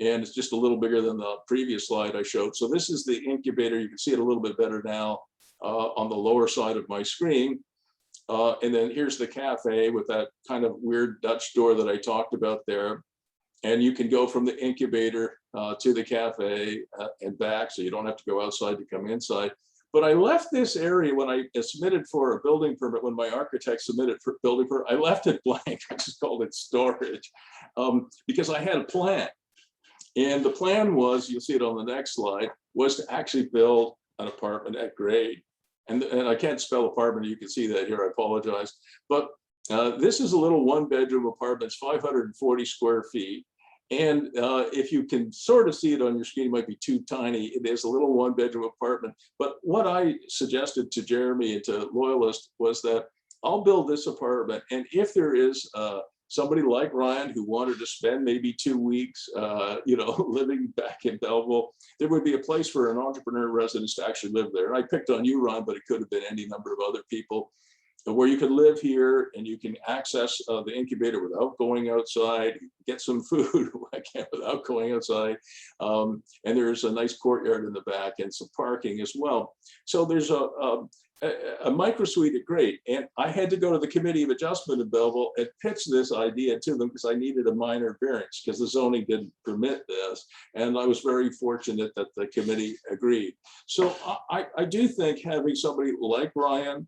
and it's just a little bigger than the previous slide I showed. So this is the incubator. You can see it a little bit better now on the lower side of my screen. And then here's the cafe with that kind of weird Dutch door that I talked about there. And you can go from the incubator to the cafe and back, so you don't have to go outside to come inside. But I left this area when I submitted for a building permit, when my architect submitted for building permit, I left it blank. I just called it storage because I had a plan. And the plan was, you'll see it on the next slide, was to actually build an apartment at grade. And I can't spell apartment, you can see that here, I apologize. But this is a little 1-bedroom apartment, it's 540 square feet. And if you can sort of see it on your screen, it might be too tiny. It is a little 1-bedroom apartment. But what I suggested to Jeremy and to Loyalist was that I'll build this apartment. And if there is somebody like Ryan who wanted to spend maybe 2 weeks, living back in Belleville, there would be a place for an entrepreneur residence to actually live there. And I picked on you, Ron, but it could have been any number of other people. where you can live here and you can access the incubator without going outside, get some food again without going outside. And there's a nice courtyard in the back and some parking as well. So there's a micro suite at great. And I had to go to the Committee of Adjustment in Belleville and pitch this idea to them because I needed a minor variance because the zoning didn't permit this. And I was very fortunate that the committee agreed. So I do think having somebody like Ryan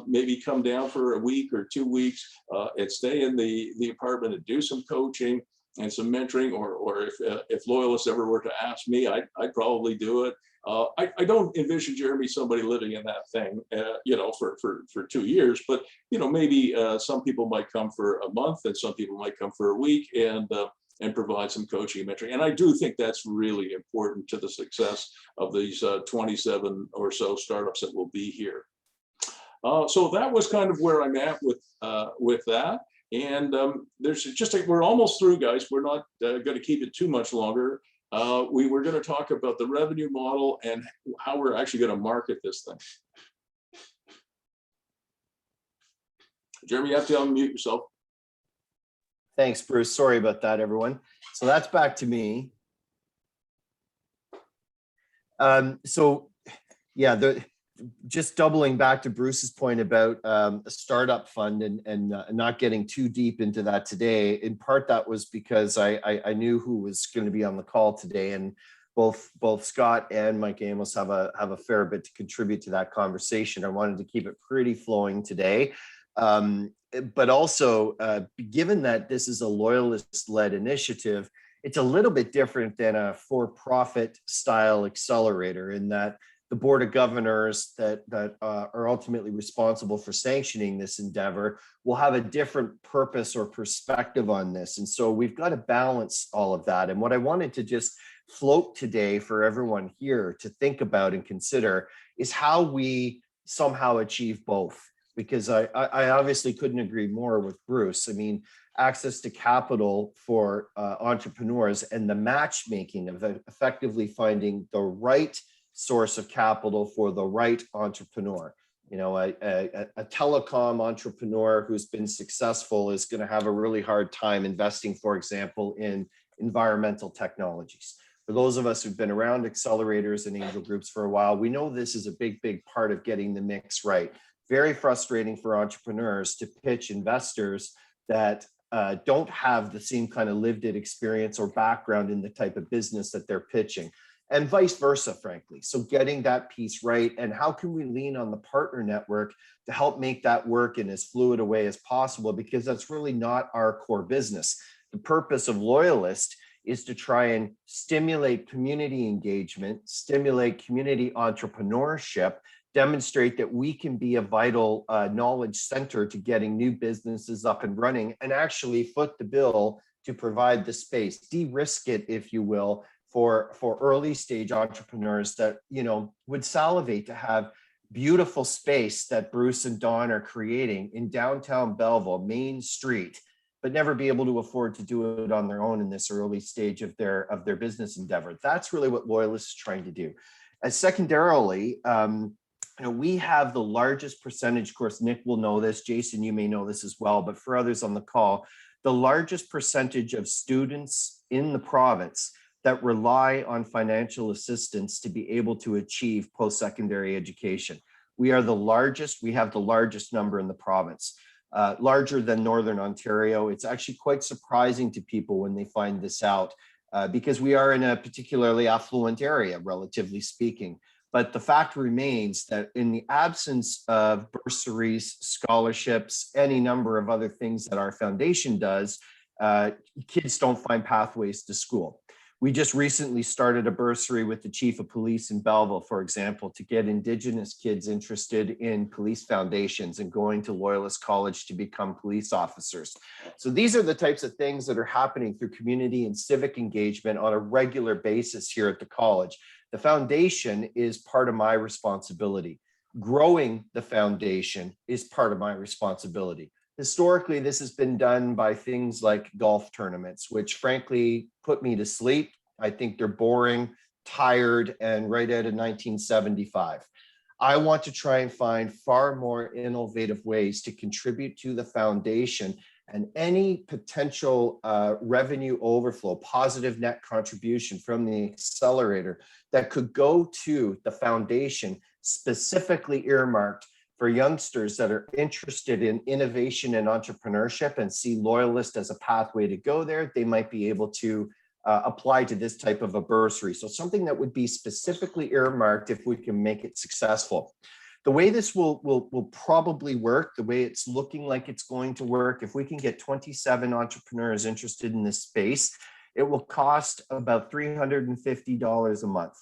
maybe come down for a week or 2 weeks and stay in the apartment and do some coaching and some mentoring, or if Loyalists ever were to ask me, I'd probably do it. I don't envision Jeremy somebody living in that thing, you know, for 2 years, but you know, maybe some people might come for a month and some people might come for a week and provide some coaching and mentoring. And I do think that's really important to the success of these 27 or so startups that will be here. So that was kind of where I'm at with that. And there's just we're almost through, guys. We're not going to keep it too much longer. We were going to talk about the revenue model and how we're actually going to market this thing. Jeremy, you have to unmute yourself. Thanks, Bruce. Sorry about that, everyone. So that's back to me. So yeah, just doubling back to Bruce's point about a startup fund and not getting too deep into that today. In part, that was because I knew who was going to be on the call today, and both Scott and Mike Amos have a fair bit to contribute to that conversation. I wanted to keep it pretty flowing today. But also, given that this is a Loyalist-led initiative, it's a little bit different than a for-profit style accelerator in that the board of governors that are ultimately responsible for sanctioning this endeavor will have a different purpose or perspective on this. And so we've got to balance all of that. And what I wanted to just float today for everyone here to think about and consider is how we somehow achieve both. Because I obviously couldn't agree more with Bruce. I mean, access to capital for entrepreneurs and the matchmaking of effectively finding the right source of capital for the right entrepreneur. You know, a telecom entrepreneur who's been successful is going to have a really hard time investing, for example, in environmental technologies. For those of us who've been around accelerators and angel groups for a while, we know this is a big part of getting the mix right. Very frustrating for entrepreneurs to pitch investors that don't have the same kind of lived-in experience or background in the type of business that they're pitching, and vice versa, frankly. So getting that piece right, and how can we lean on the partner network to help make that work in as fluid a way as possible, because that's really not our core business. The purpose of Loyalist is to try and stimulate community engagement, stimulate community entrepreneurship, demonstrate that we can be a vital knowledge center to getting new businesses up and running, and actually foot the bill to provide the space, de-risk it, if you will, for early stage entrepreneurs that, you know, would salivate to have beautiful space that Bruce and Don are creating in downtown Belleville, Main Street, but never be able to afford to do it on their own in this early stage of their business endeavor. That's really what Loyalist is trying to do. And secondarily, you know, we have the largest percentage, of course, Nick will know this, Jason, you may know this as well, but for others on the call, the largest percentage of students in the province that rely on financial assistance to be able to achieve post-secondary education. We are the largest, we have the largest number in the province, larger than Northern Ontario. It's actually quite surprising to people when they find this out because we are in a particularly affluent area, relatively speaking. But the fact remains that in the absence of bursaries, scholarships, any number of other things that our foundation does, kids don't find pathways to school. We just recently started a bursary with the Chief of Police in Belleville, for example, to get Indigenous kids interested in police foundations and going to Loyalist College to become police officers. So these are the types of things that are happening through community and civic engagement on a regular basis here at the college. The foundation is part of my responsibility. Growing the foundation is part of my responsibility. Historically, this has been done by things like golf tournaments, which frankly put me to sleep. I think they're boring, tired, and right out of 1975. I want to try and find far more innovative ways to contribute to the foundation, and any potential revenue overflow, positive net contribution from the accelerator that could go to the foundation, specifically earmarked for youngsters that are interested in innovation and entrepreneurship and see Loyalist as a pathway to go there. They might be able to apply to this type of a bursary. So something that would be specifically earmarked if we can make it successful. The way this will probably work, the way it's looking like it's going to work, if we can get 27 entrepreneurs interested in this space, it will cost about $350 a month.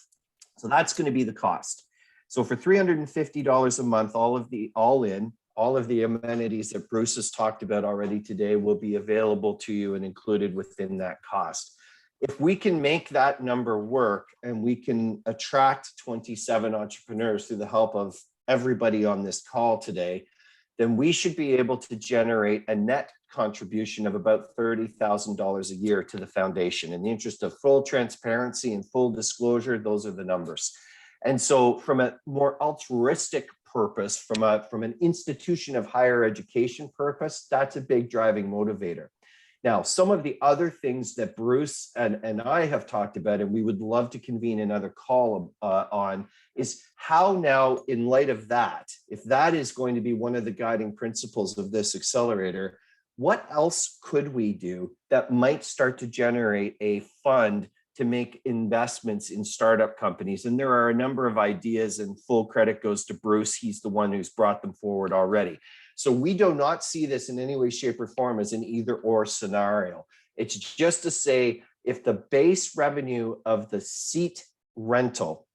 So that's going to be the cost. So for $350 a month, all of the amenities that Bruce has talked about already today will be available to you and included within that cost. If we can make that number work and we can attract 27 entrepreneurs through the help of everybody on this call today, then we should be able to generate a net contribution of about $30,000 a year to the foundation. In the interest of full transparency and full disclosure, those are the numbers. And so from a more altruistic purpose, from an institution of higher education purpose, that's a big driving motivator. Now, some of the other things that Bruce and I have talked about, and we would love to convene another call on, is how now, in light of that, if that is going to be one of the guiding principles of this accelerator, what else could we do that might start to generate a fund to make investments in startup companies? And there are a number of ideas, and full credit goes to Bruce. He's the one who's brought them forward already. So we do not see this in any way, shape, or form as an either or scenario. It's just to say, if the base revenue of the seat rental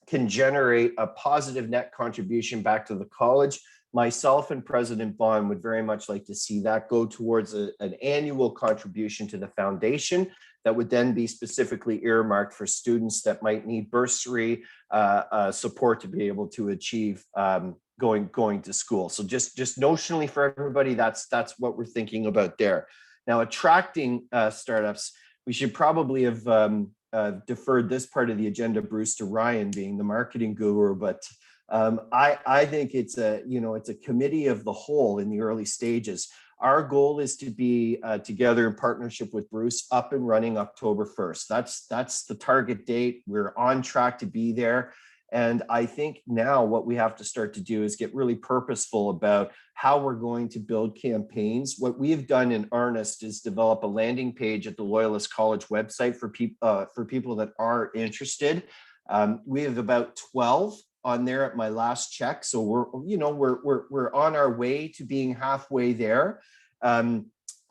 can generate a positive net contribution back to the college, myself and President Bond would very much like to see that go towards an annual contribution to the foundation that would then be specifically earmarked for students that might need bursary support to be able to achieve going to school. So just notionally for everybody, that's what we're thinking about there. Now, attracting startups, we should probably have deferred this part of the agenda, Bruce, to Ryan being the marketing guru, but I think it's a committee of the whole in the early stages. Our goal is to be together in partnership with Bruce up and running October 1st. That's the target date. We're on track to be there. And I think now what we have to start to do is get really purposeful about how we're going to build campaigns. What we have done in earnest is develop a landing page at the Loyalist College website for people that are interested. We have about 12 on there at my last check. So we're on our way to being halfway there.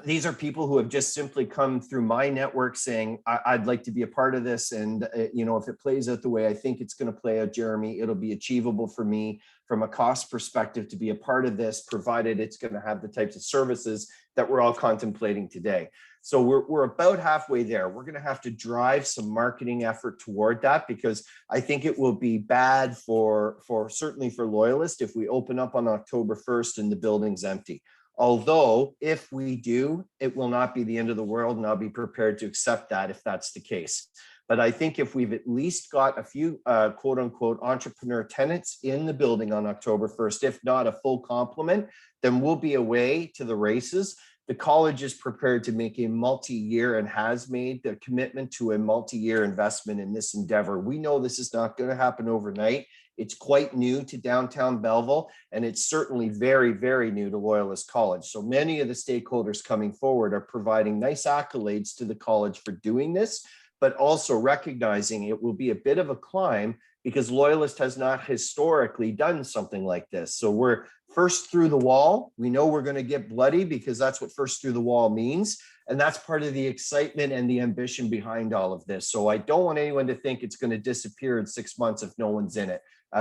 These are people who have just simply come through my network saying, I'd like to be a part of this. And, if it plays out the way I think it's going to play out, Jeremy, it'll be achievable for me from a cost perspective to be a part of this, provided it's going to have the types of services that we're all contemplating today. So we're about halfway there. We're going to have to drive some marketing effort toward that, because I think it will be bad for certainly for Loyalist if we open up on October 1st and the building's empty. Although if we do, it will not be the end of the world, and I'll be prepared to accept that if that's the case. But I think if we've at least got a few quote unquote entrepreneur tenants in the building on October 1st, if not a full complement, then we'll be away to the races. The college is prepared to make a multi-year and has made the commitment to a multi-year investment in this endeavor. We know this is not going to happen overnight. It's quite new to downtown Belleville, and it's certainly very, very new to Loyalist College. So many of the stakeholders coming forward are providing nice accolades to the college for doing this, but also recognizing it will be a bit of a climb because Loyalist has not historically done something like this. So we're first through the wall. We know we're going to get bloody because that's what first through the wall means. And that's part of the excitement and the ambition behind all of this. So I don't want anyone to think it's going to disappear in 6 months if no one's in it.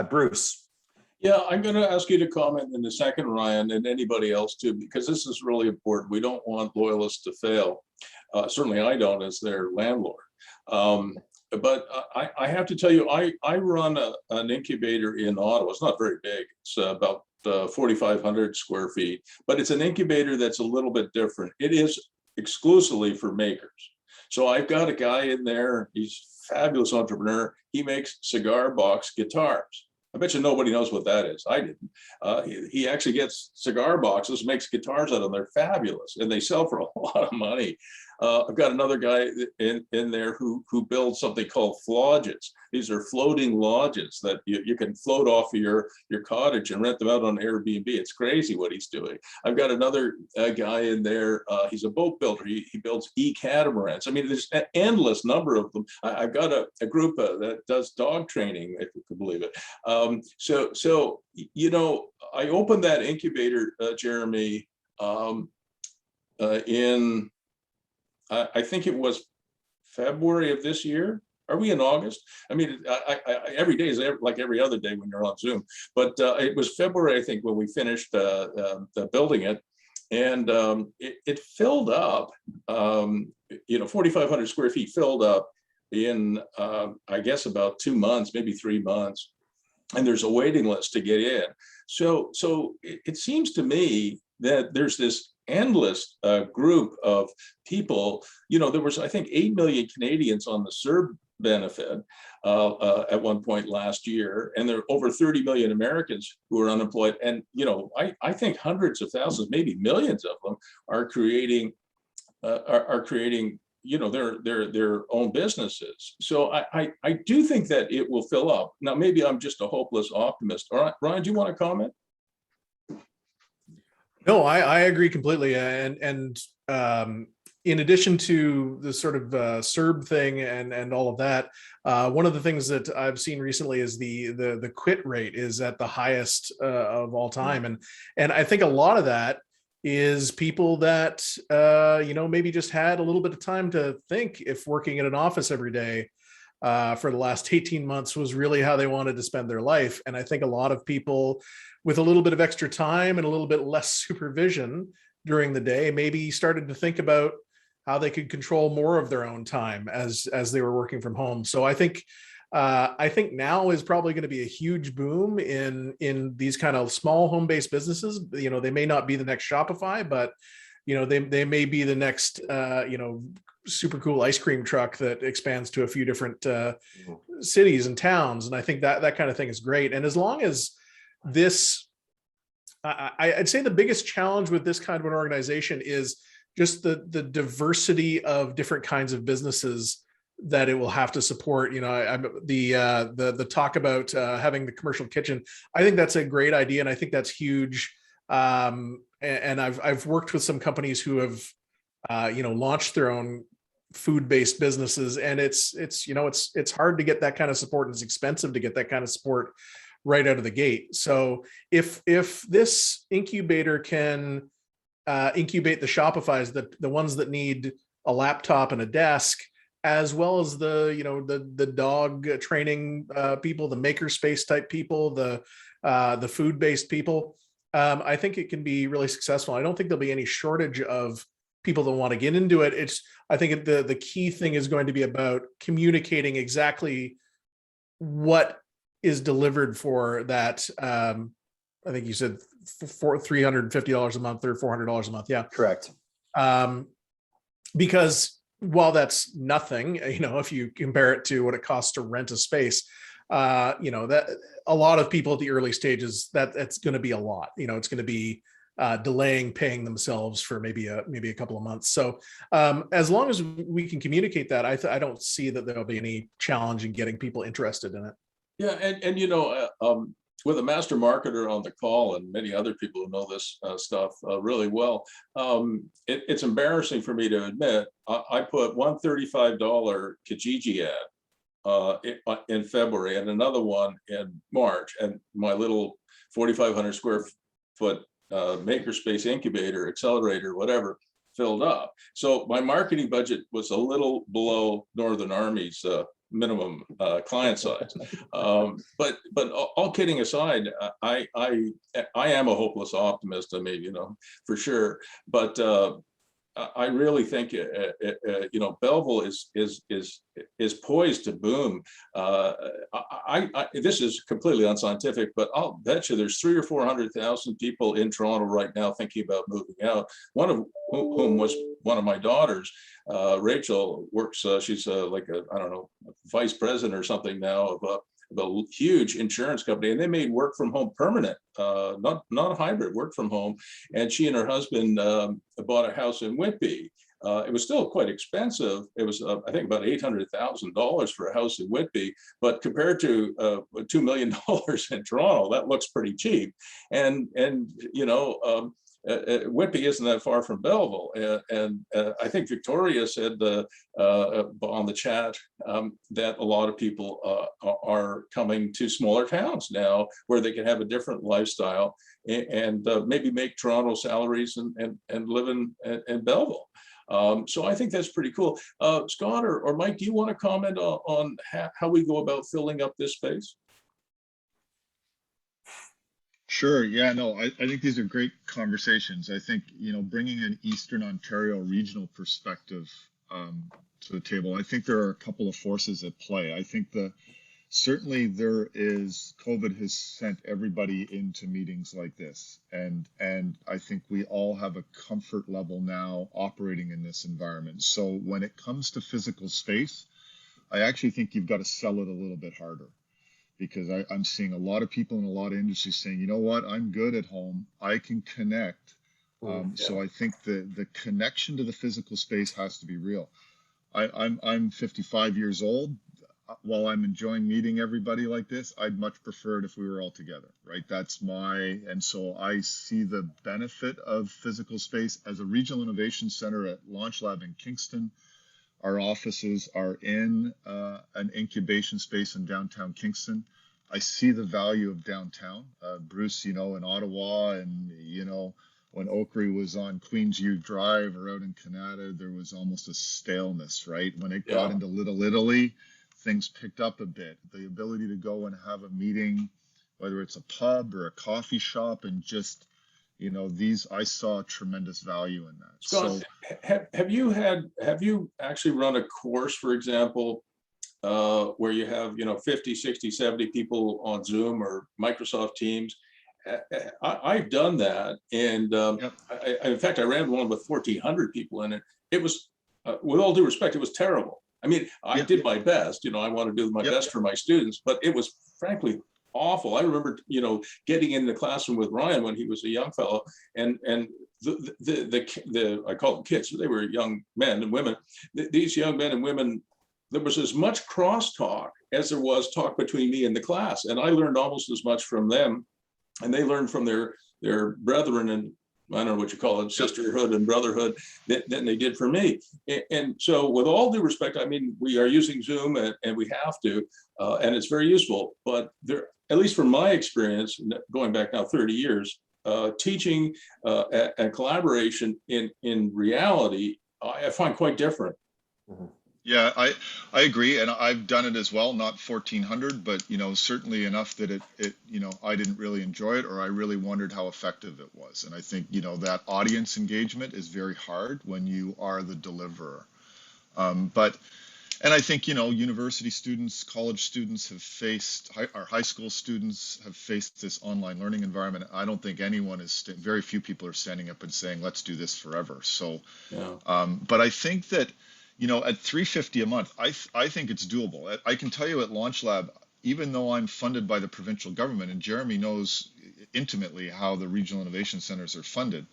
Bruce. Yeah, I'm going to ask you to comment in a second, Ryan, and anybody else too, because this is really important. We don't want Loyalists to fail. Certainly I don't as their landlord. But I have to tell you, I run an incubator in Ottawa. It's not very big. It's about 4,500 square feet, but it's an incubator that's a little bit different. It is exclusively for makers. So I've got a guy in there. He's a fabulous entrepreneur. He makes cigar box guitars. I bet you nobody knows what that is. I didn't. He actually gets cigar boxes, makes guitars out of them. They're fabulous, and they sell for a lot of money. I've got another guy in there who builds something called flodges. These are floating lodges that you can float off of your cottage and rent them out on Airbnb. It's crazy what he's doing. I've got another guy in there. He's a boat builder. He builds e-catamarans. I mean, there's an endless number of them. I've got a group that does dog training, if you could believe it. So you know, I opened that incubator, Jeremy, in I think it was February of this year. Are we in August? I mean, every day is like every other day when you're on Zoom. But it was February, I think, when we finished building it, and it filled up. You know, 4,500 square feet filled up in I guess about 2 months, maybe 3 months, and there's a waiting list to get in. So it seems to me that there's this endless group of people. You know, there was, I think, 8 million Canadians on the CERB benefit at one point last year, and there are over 30 million Americans who are unemployed. And you know, I think hundreds of thousands, maybe millions of them are creating you know, their own businesses. So I do think that it will fill up. Now maybe I'm just a hopeless optimist. All right, Ryan, do you want to comment? No, I agree completely. And in addition to the sort of CERB thing and all of that, one of the things that I've seen recently is the quit rate is at the highest of all time, and I think a lot of that is people that you know, maybe just had a little bit of time to think if working in an office every day for the last 18 months was really how they wanted to spend their life. And I think a lot of people with a little bit of extra time and a little bit less supervision during the day maybe started to think about how they could control more of their own time as they were working from home. So I think now is probably going to be a huge boom in these kind of small home-based businesses. You know, they may not be the next Shopify, but you know, they may be the next you know, super cool ice cream truck that expands to a few different cities and towns. And I think that kind of thing is great. And as long as this, I'd say the biggest challenge with this kind of an organization is just the diversity of different kinds of businesses that it will have to support. You know, the talk about having the commercial kitchen, I think that's a great idea, and I think that's huge. And I've worked with some companies who have you know, launched their own food-based businesses, and it's you know, it's hard to get that kind of support, and it's expensive to get that kind of support right out of the gate. So if this incubator can incubate the Shopifys, the ones that need a laptop and a desk, as well as the, you know, the dog training people, the makerspace type people, the food-based people, I think it can be really successful. I don't think there'll be any shortage of people that want to get into it. I think the key thing is going to be about communicating exactly what is delivered for that. I think you said for $350 a month or $400 a month. Yeah, Correct. Because while that's nothing, you know, if you compare it to what it costs to rent a space, you know, that a lot of people at the early stages, that's going to be a lot. You know, it's going to be delaying paying themselves for maybe a couple of months. So as long as we can communicate that, I don't see that there'll be any challenge in getting people interested in it. Yeah, and you know, with a master marketer on the call and many other people who know this stuff really well, it's embarrassing for me to admit, I put $135 Kijiji ad in February and another one in March, and my little 4,500 square foot makerspace incubator, accelerator, whatever, filled up. So my marketing budget was a little below Northern Army's minimum client size. But all kidding aside, I am a hopeless optimist. I mean, you know, for sure. But I really think you know, Belleville is poised to boom. This is completely unscientific, but I'll bet you there's 300,000 or 400,000 people in Toronto right now thinking about moving out. One of whom was one of my daughters. Rachel works. She's like I don't know, vice president or something now of a huge insurance company, and they made work from home permanent, not hybrid, work from home. And she and her husband bought a house in Whitby. It was still quite expensive. It was, I think, about $800,000 for a house in Whitby, but compared to $2 million in Toronto, that looks pretty cheap. And you know, Whitby isn't that far from Belleville, and I think Victoria said on the chat that a lot of people are coming to smaller towns now where they can have a different lifestyle and maybe make Toronto salaries and live in Belleville. So I think that's pretty cool. Scott or Mike, do you want to comment on how we go about filling up this space? Sure. Yeah, no, I think these are great conversations. I think, you know, bringing an Eastern Ontario regional perspective to the table, I think there are a couple of forces at play. I think certainly COVID has sent everybody into meetings like this. And I think we all have a comfort level now operating in this environment. So when it comes to physical space, I actually think you've got to sell it a little bit harder. Because I'm seeing a lot of people in a lot of industries saying, you know what, I'm good at home, I can connect. So I think the connection to the physical space has to be real. I'm 55 years old. While I'm enjoying meeting everybody like this, I'd much prefer it if we were all together, right? And so I see the benefit of physical space. As a regional innovation center at Launch Lab in Kingston, our offices are in an incubation space in downtown Kingston. I see the value of downtown. Bruce, you know, in Ottawa, and, you know, when Oakry was on Queensview Drive or out in Canada, there was almost a staleness, right? When it got into Little Italy, things picked up a bit. The ability to go and have a meeting, whether it's a pub or a coffee shop, and just, you know, I saw tremendous value in that. Scott, so, have you actually run a course, for example, where you have, you know, 50, 60, 70 people on Zoom or Microsoft Teams? I've done that. And in fact, I ran one with 1,400 people in it. It was, with all due respect, it was terrible. I mean, I did my best, you know, I want to do my best for my students, but it was frankly awful. I remember, you know, getting in the classroom with Ryan when he was a young fellow, and the I call them kids, they were young men and women. These young men and women, there was as much crosstalk as there was talk between me and the class, and I learned almost as much from them, and they learned from their brethren and, I don't know what you call it, sisterhood and brotherhood, than they did for me. And so with all due respect, I mean, we are using Zoom and we have to, and it's very useful, but there, at least from my experience, going back now 30 years, teaching and collaboration in reality, I find quite different. Mm-hmm. Yeah, I agree, and I've done it as well. Not 1,400, but, you know, certainly enough that it you know, I didn't really enjoy it, or I really wondered how effective it was. And I think, you know, that audience engagement is very hard when you are the deliverer. And I think, you know, university students, college students have faced, our high school students have faced this online learning environment. I don't think anyone very few people are standing up and saying, let's do this forever. So, but I think that, you know, at $350 a month, I think it's doable. I can tell you at Launch Lab, even though I'm funded by the provincial government, and Jeremy knows intimately how the regional innovation centers are funded,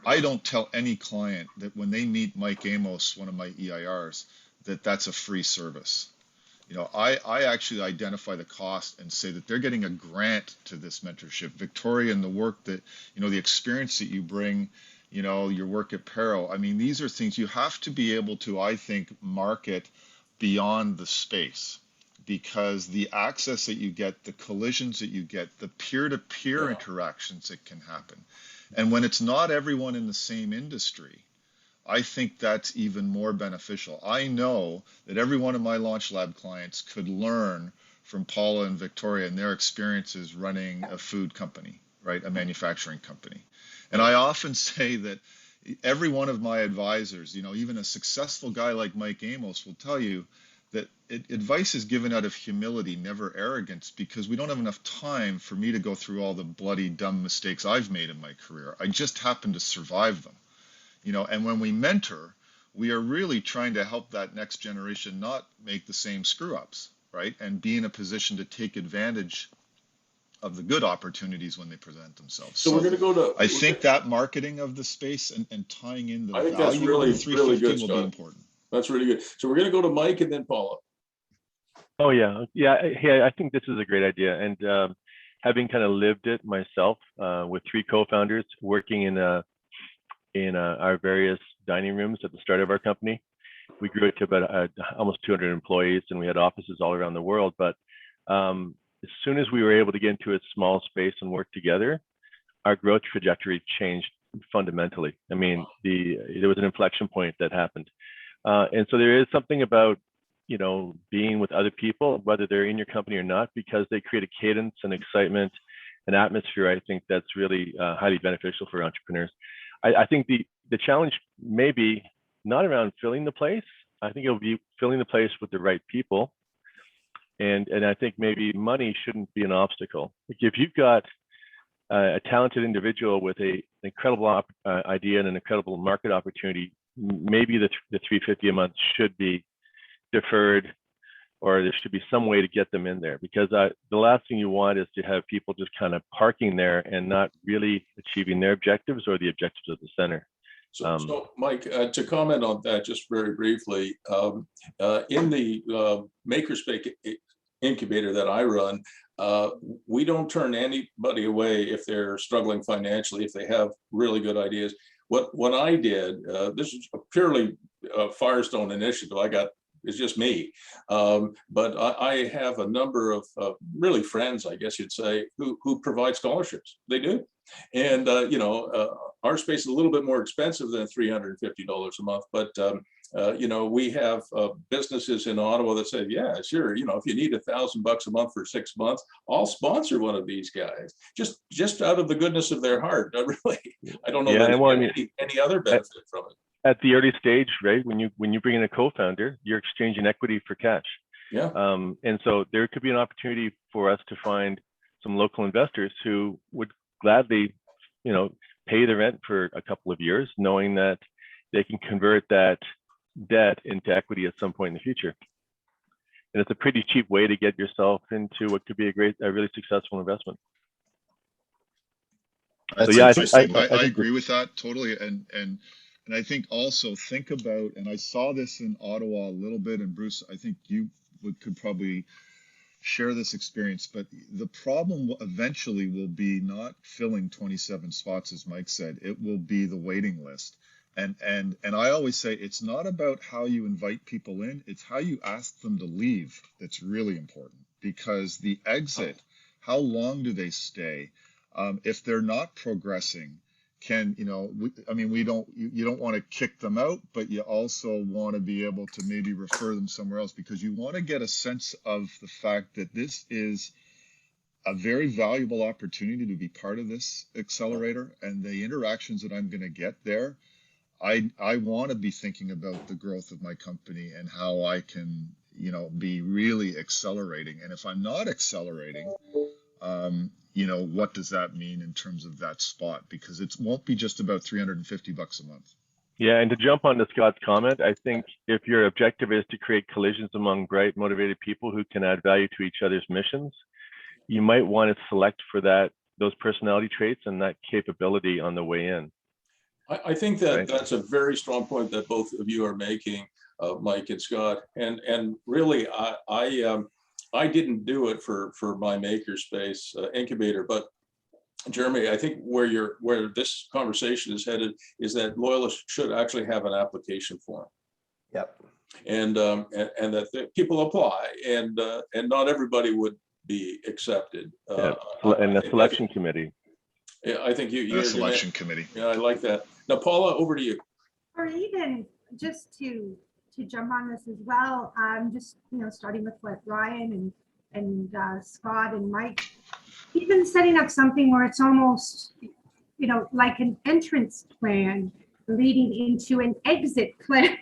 I don't tell any client that when they meet Mike Amos, one of my EIRs, that's a free service. You know, I actually identify the cost and say that they're getting a grant to this mentorship. Victoria, and the work that, you know, the experience that you bring, you know, your work at Perro. I mean, these are things you have to be able to, I think, market beyond the space, because the access that you get, the collisions that you get, the peer-to-peer interactions that can happen. And when it's not everyone in the same industry, I think that's even more beneficial. I know that every one of my Launch Lab clients could learn from Paula and Victoria and their experiences running a food company, right? A manufacturing company. And I often say that every one of my advisors, you know, even a successful guy like Mike Amos will tell you that advice is given out of humility, never arrogance, because we don't have enough time for me to go through all the bloody dumb mistakes I've made in my career. I just happen to survive them, you know. And when we mentor, we are really trying to help that next generation not make the same screw ups. right? And be in a position to take advantage of the good opportunities when they present themselves. So we're going to go to. I think that marketing of the space and tying in the I think that's value really, of the 350 really good, will Scott. be important. That's really good. So we're going to go to Mike and then Paula. Oh yeah, I think this is a great idea, and having kind of lived it myself with 3 co-founders working in our various dining rooms at the start of our company. We grew it to about almost 200 employees, and we had offices all around the world. But as soon as we were able to get into a small space and work together, our growth trajectory changed fundamentally. I mean, there was an inflection point that happened. And so there is something about, being with other people, whether they're in your company or not, because they create a cadence and excitement and atmosphere. I think that's really highly beneficial for entrepreneurs. I think the challenge may be not around filling the place. I think it'll be filling the place with the right people. And I think maybe money shouldn't be an obstacle. Like if you've got a talented individual with an incredible idea and an incredible market opportunity, maybe the $350 a month should be deferred, or there should be some way to get them in there, because the last thing you want is to have people just kind of parking there and not really achieving their objectives or the objectives of the center. So Mike, to comment on that just very briefly, in the Makerspace incubator that I run, we don't turn anybody away if they're struggling financially, if they have really good ideas. What I did, this is a purely Firestone initiative. It's just me. But I have a number of really friends, I guess you'd say, who provide scholarships. They do. And, our space is a little bit more expensive than $350 a month. But, we have businesses in Ottawa that say, yeah, sure. If you need $1,000 a month for 6 months, I'll sponsor one of these guys just out of the goodness of their heart. Really, I don't know any other benefit from it. At the early stage, right? When you bring in a co-founder, you're exchanging equity for cash. Yeah. And so there could be an opportunity for us to find some local investors who would gladly, pay the rent for a couple of years, knowing that they can convert that debt into equity at some point in the future. And it's a pretty cheap way to get yourself into what could be a really successful investment. That's interesting. I agree with that totally. And I think also think about, and I saw this in Ottawa a little bit, and Bruce, I think you could probably share this experience, but the problem eventually will be not filling 27 spots, as Mike said. It will be the waiting list. And I always say it's not about how you invite people in, it's how you ask them to leave that's really important, because the exit, how long do they stay? If they're not progressing, you don't want to kick them out, but you also want to be able to maybe refer them somewhere else, because you want to get a sense of the fact that this is a very valuable opportunity to be part of this accelerator, and the interactions that I'm going to get there, I want to be thinking about the growth of my company and how I can, be really accelerating. And if I'm not accelerating, what does that mean in terms of that spot? Because it won't be just about $350 a month. Yeah, and to jump onto Scott's comment, I think if your objective is to create collisions among bright, motivated people who can add value to each other's missions, you might want to select for those personality traits and that capability on the way in. I think that's a very strong point that both of you are making, Mike and Scott. And really, I didn't do it for my makerspace incubator, but Jeremy, I think where this conversation is headed is that Loyalist should actually have an application form. Yep. And that people apply, and not everybody would be accepted. And the selection committee. Yeah, I think you selection committee. Yeah, I like that. Now, Paula, over to you. Or even just to jump on this as well, just starting with what Ryan and Scott and Mike, even setting up something where it's almost like an entrance plan leading into an exit plan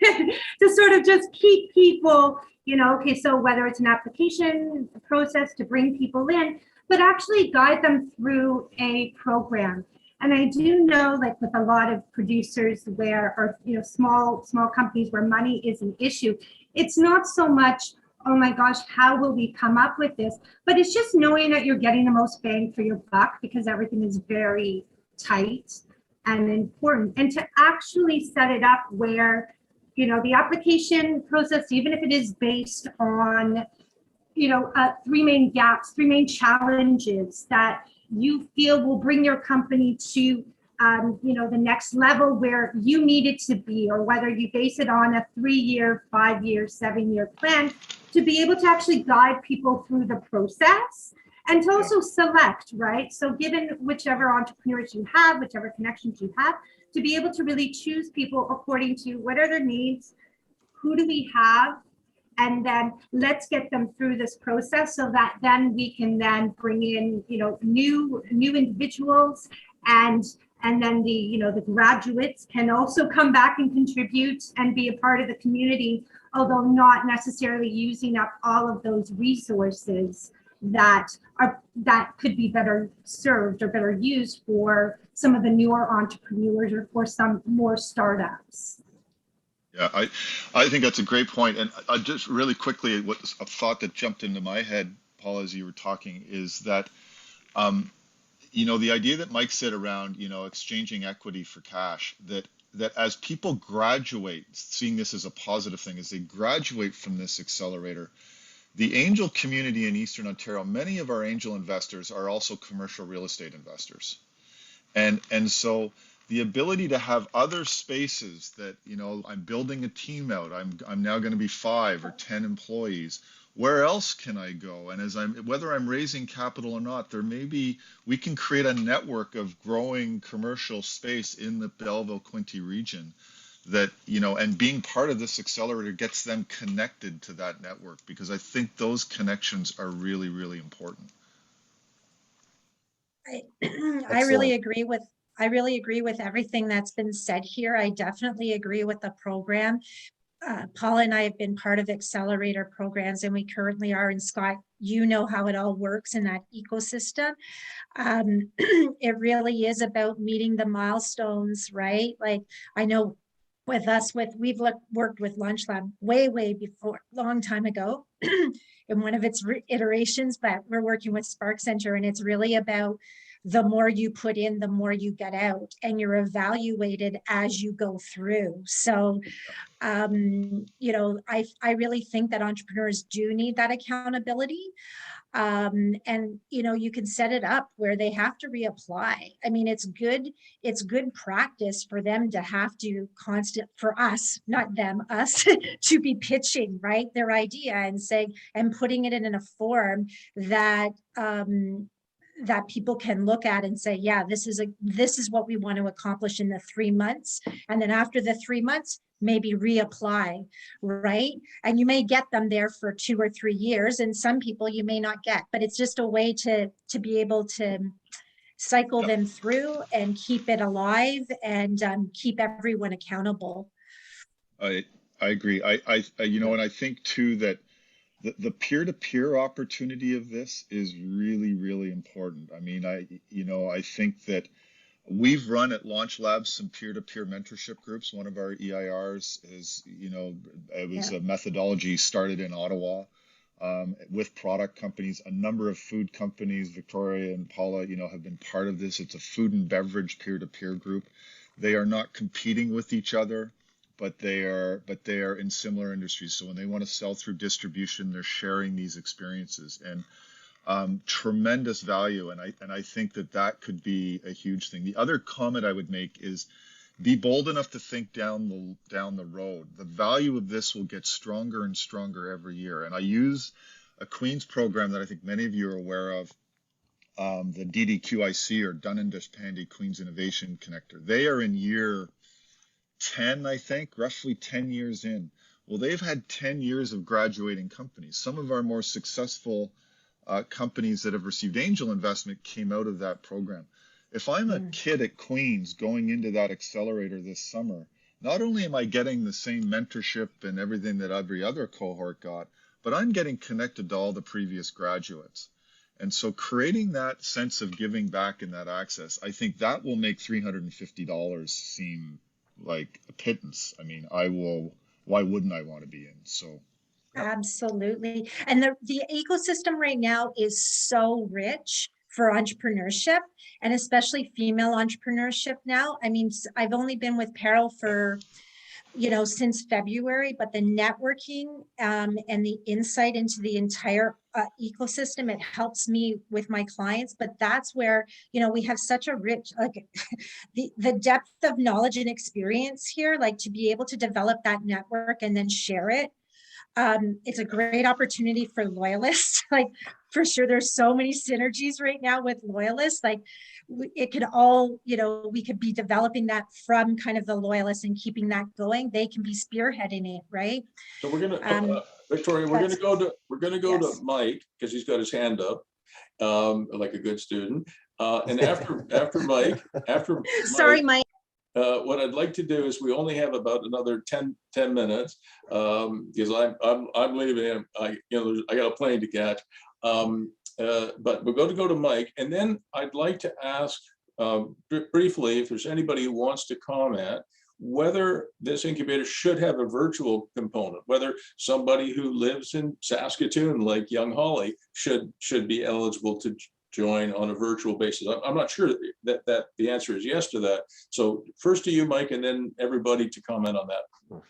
to sort of just keep people, okay, so whether it's an application process to bring people in, but actually guide them through a program. And I do know, like with a lot of producers or small companies where money is an issue, it's not so much, oh my gosh, how will we come up with this? But it's just knowing that you're getting the most bang for your buck, because everything is very tight and important. And to actually set it up where, you know, the application process, even if it is based on, you know, three main gaps, three main challenges that you feel will bring your company to, you know, the next level where you need it to be, or whether you base it on a 3-year, 5-year, 7-year plan, to be able to actually guide people through the process and to also select, right? So given whichever entrepreneurs you have, whichever connections you have, to be able to really choose people according to what are their needs, who do we have, and then let's get them through this process so that then we can then bring in, you know, new individuals, and then the, you know, the graduates can also come back and contribute and be a part of the community, although not necessarily using up all of those resources that could be better served or better used for some of the newer entrepreneurs or for some more startups. Yeah, I think that's a great point. And I just really quickly, a thought that jumped into my head, Paul, as you were talking, is that, you know, the idea that Mike said around, you know, exchanging equity for cash, that as people graduate, seeing this as a positive thing, as they graduate from this accelerator, the angel community in Eastern Ontario, many of our angel investors are also commercial real estate investors. And so the ability to have other spaces that, you know, I'm building a team out, I'm now going to be 5 or 10 employees. Where else can I go? And whether I'm raising capital or not, we can create a network of growing commercial space in the Belleville Quinte region that, you know, and being part of this accelerator gets them connected to that network, because I think those connections are really, really important. I really agree with everything that's been said here. I definitely agree with the program. Paula and I have been part of accelerator programs, and we currently are. And Scott, you know how it all works in that ecosystem. It really is about meeting the milestones, right? Like, I know with us, we've worked with Lunch Lab way before, long time ago in one of its iterations, but we're working with Spark Center, and it's really about the more you put in, the more you get out, and you're evaluated as you go through. So, you know, I really think that entrepreneurs do need that accountability. And, you know, you can set it up where they have to reapply. I mean, it's good practice for them to have to for us, not them, us, to be pitching, right, their idea and saying, and putting it in a form that, that people can look at and say, yeah, this is what we want to accomplish in the 3 months. And then after the 3 months, maybe reapply, right? And you may get them there for 2 or 3 years, and some people you may not get, but it's just a way to be able to cycle them through and keep it alive and keep everyone accountable. I agree. I you know, and I think too that the peer-to-peer opportunity of this is really, really important. I mean, I think that we've run at Launch Labs some peer-to-peer mentorship groups. One of our EIRs is, you know, it was a methodology started in Ottawa with product companies. A number of food companies, Victoria and Paula, you know, have been part of this. It's a food and beverage peer-to-peer group. They are not competing with each other, but they are in similar industries. So when they want to sell through distribution, they're sharing these experiences, and tremendous value. And I think that could be a huge thing. The other comment I would make is be bold enough to think down the road. The value of this will get stronger and stronger every year. And I use a Queen's program that I think many of you are aware of, the DDQIC, or Dun&Dishpandy Queen's Innovation Connector. They are in year 10, I think, roughly 10 years in. Well, they've had 10 years of graduating companies. Some of our more successful companies that have received angel investment came out of that program. If I'm a kid at Queen's going into that accelerator this summer, not only am I getting the same mentorship and everything that every other cohort got, but I'm getting connected to all the previous graduates. And so creating that sense of giving back and that access, I think that will make $350 seem like a pittance. I mean, why wouldn't I want to be in? So Absolutely. And the ecosystem right now is so rich for entrepreneurship, and especially female entrepreneurship now. I mean, I've only been with Peril for, since February, but the networking and the insight into the entire ecosystem, it helps me with my clients. But that's where, we have such a rich, like the depth of knowledge and experience here, like to be able to develop that network and then share it. It's a great opportunity for Loyalist. Like, for sure, there's so many synergies right now with Loyalist. Like, it could all, we could be developing that from kind of the Loyalist and keeping that going. They can be spearheading it, right? So we're gonna, Victoria, we're gonna go yes. to Mike because he's got his hand up, like a good student. And after Mike, Sorry, Mike. What I'd like to do is we only have about another 10 minutes because I'm leaving. I got a plane to catch. But we're going to go to Mike, and then I'd like to ask briefly if there's anybody who wants to comment whether this incubator should have a virtual component, whether somebody who lives in Saskatoon like young Holly should be eligible to join on a virtual basis. I'm not sure that the answer is yes to that. So first to you, Mike, and then everybody to comment on that.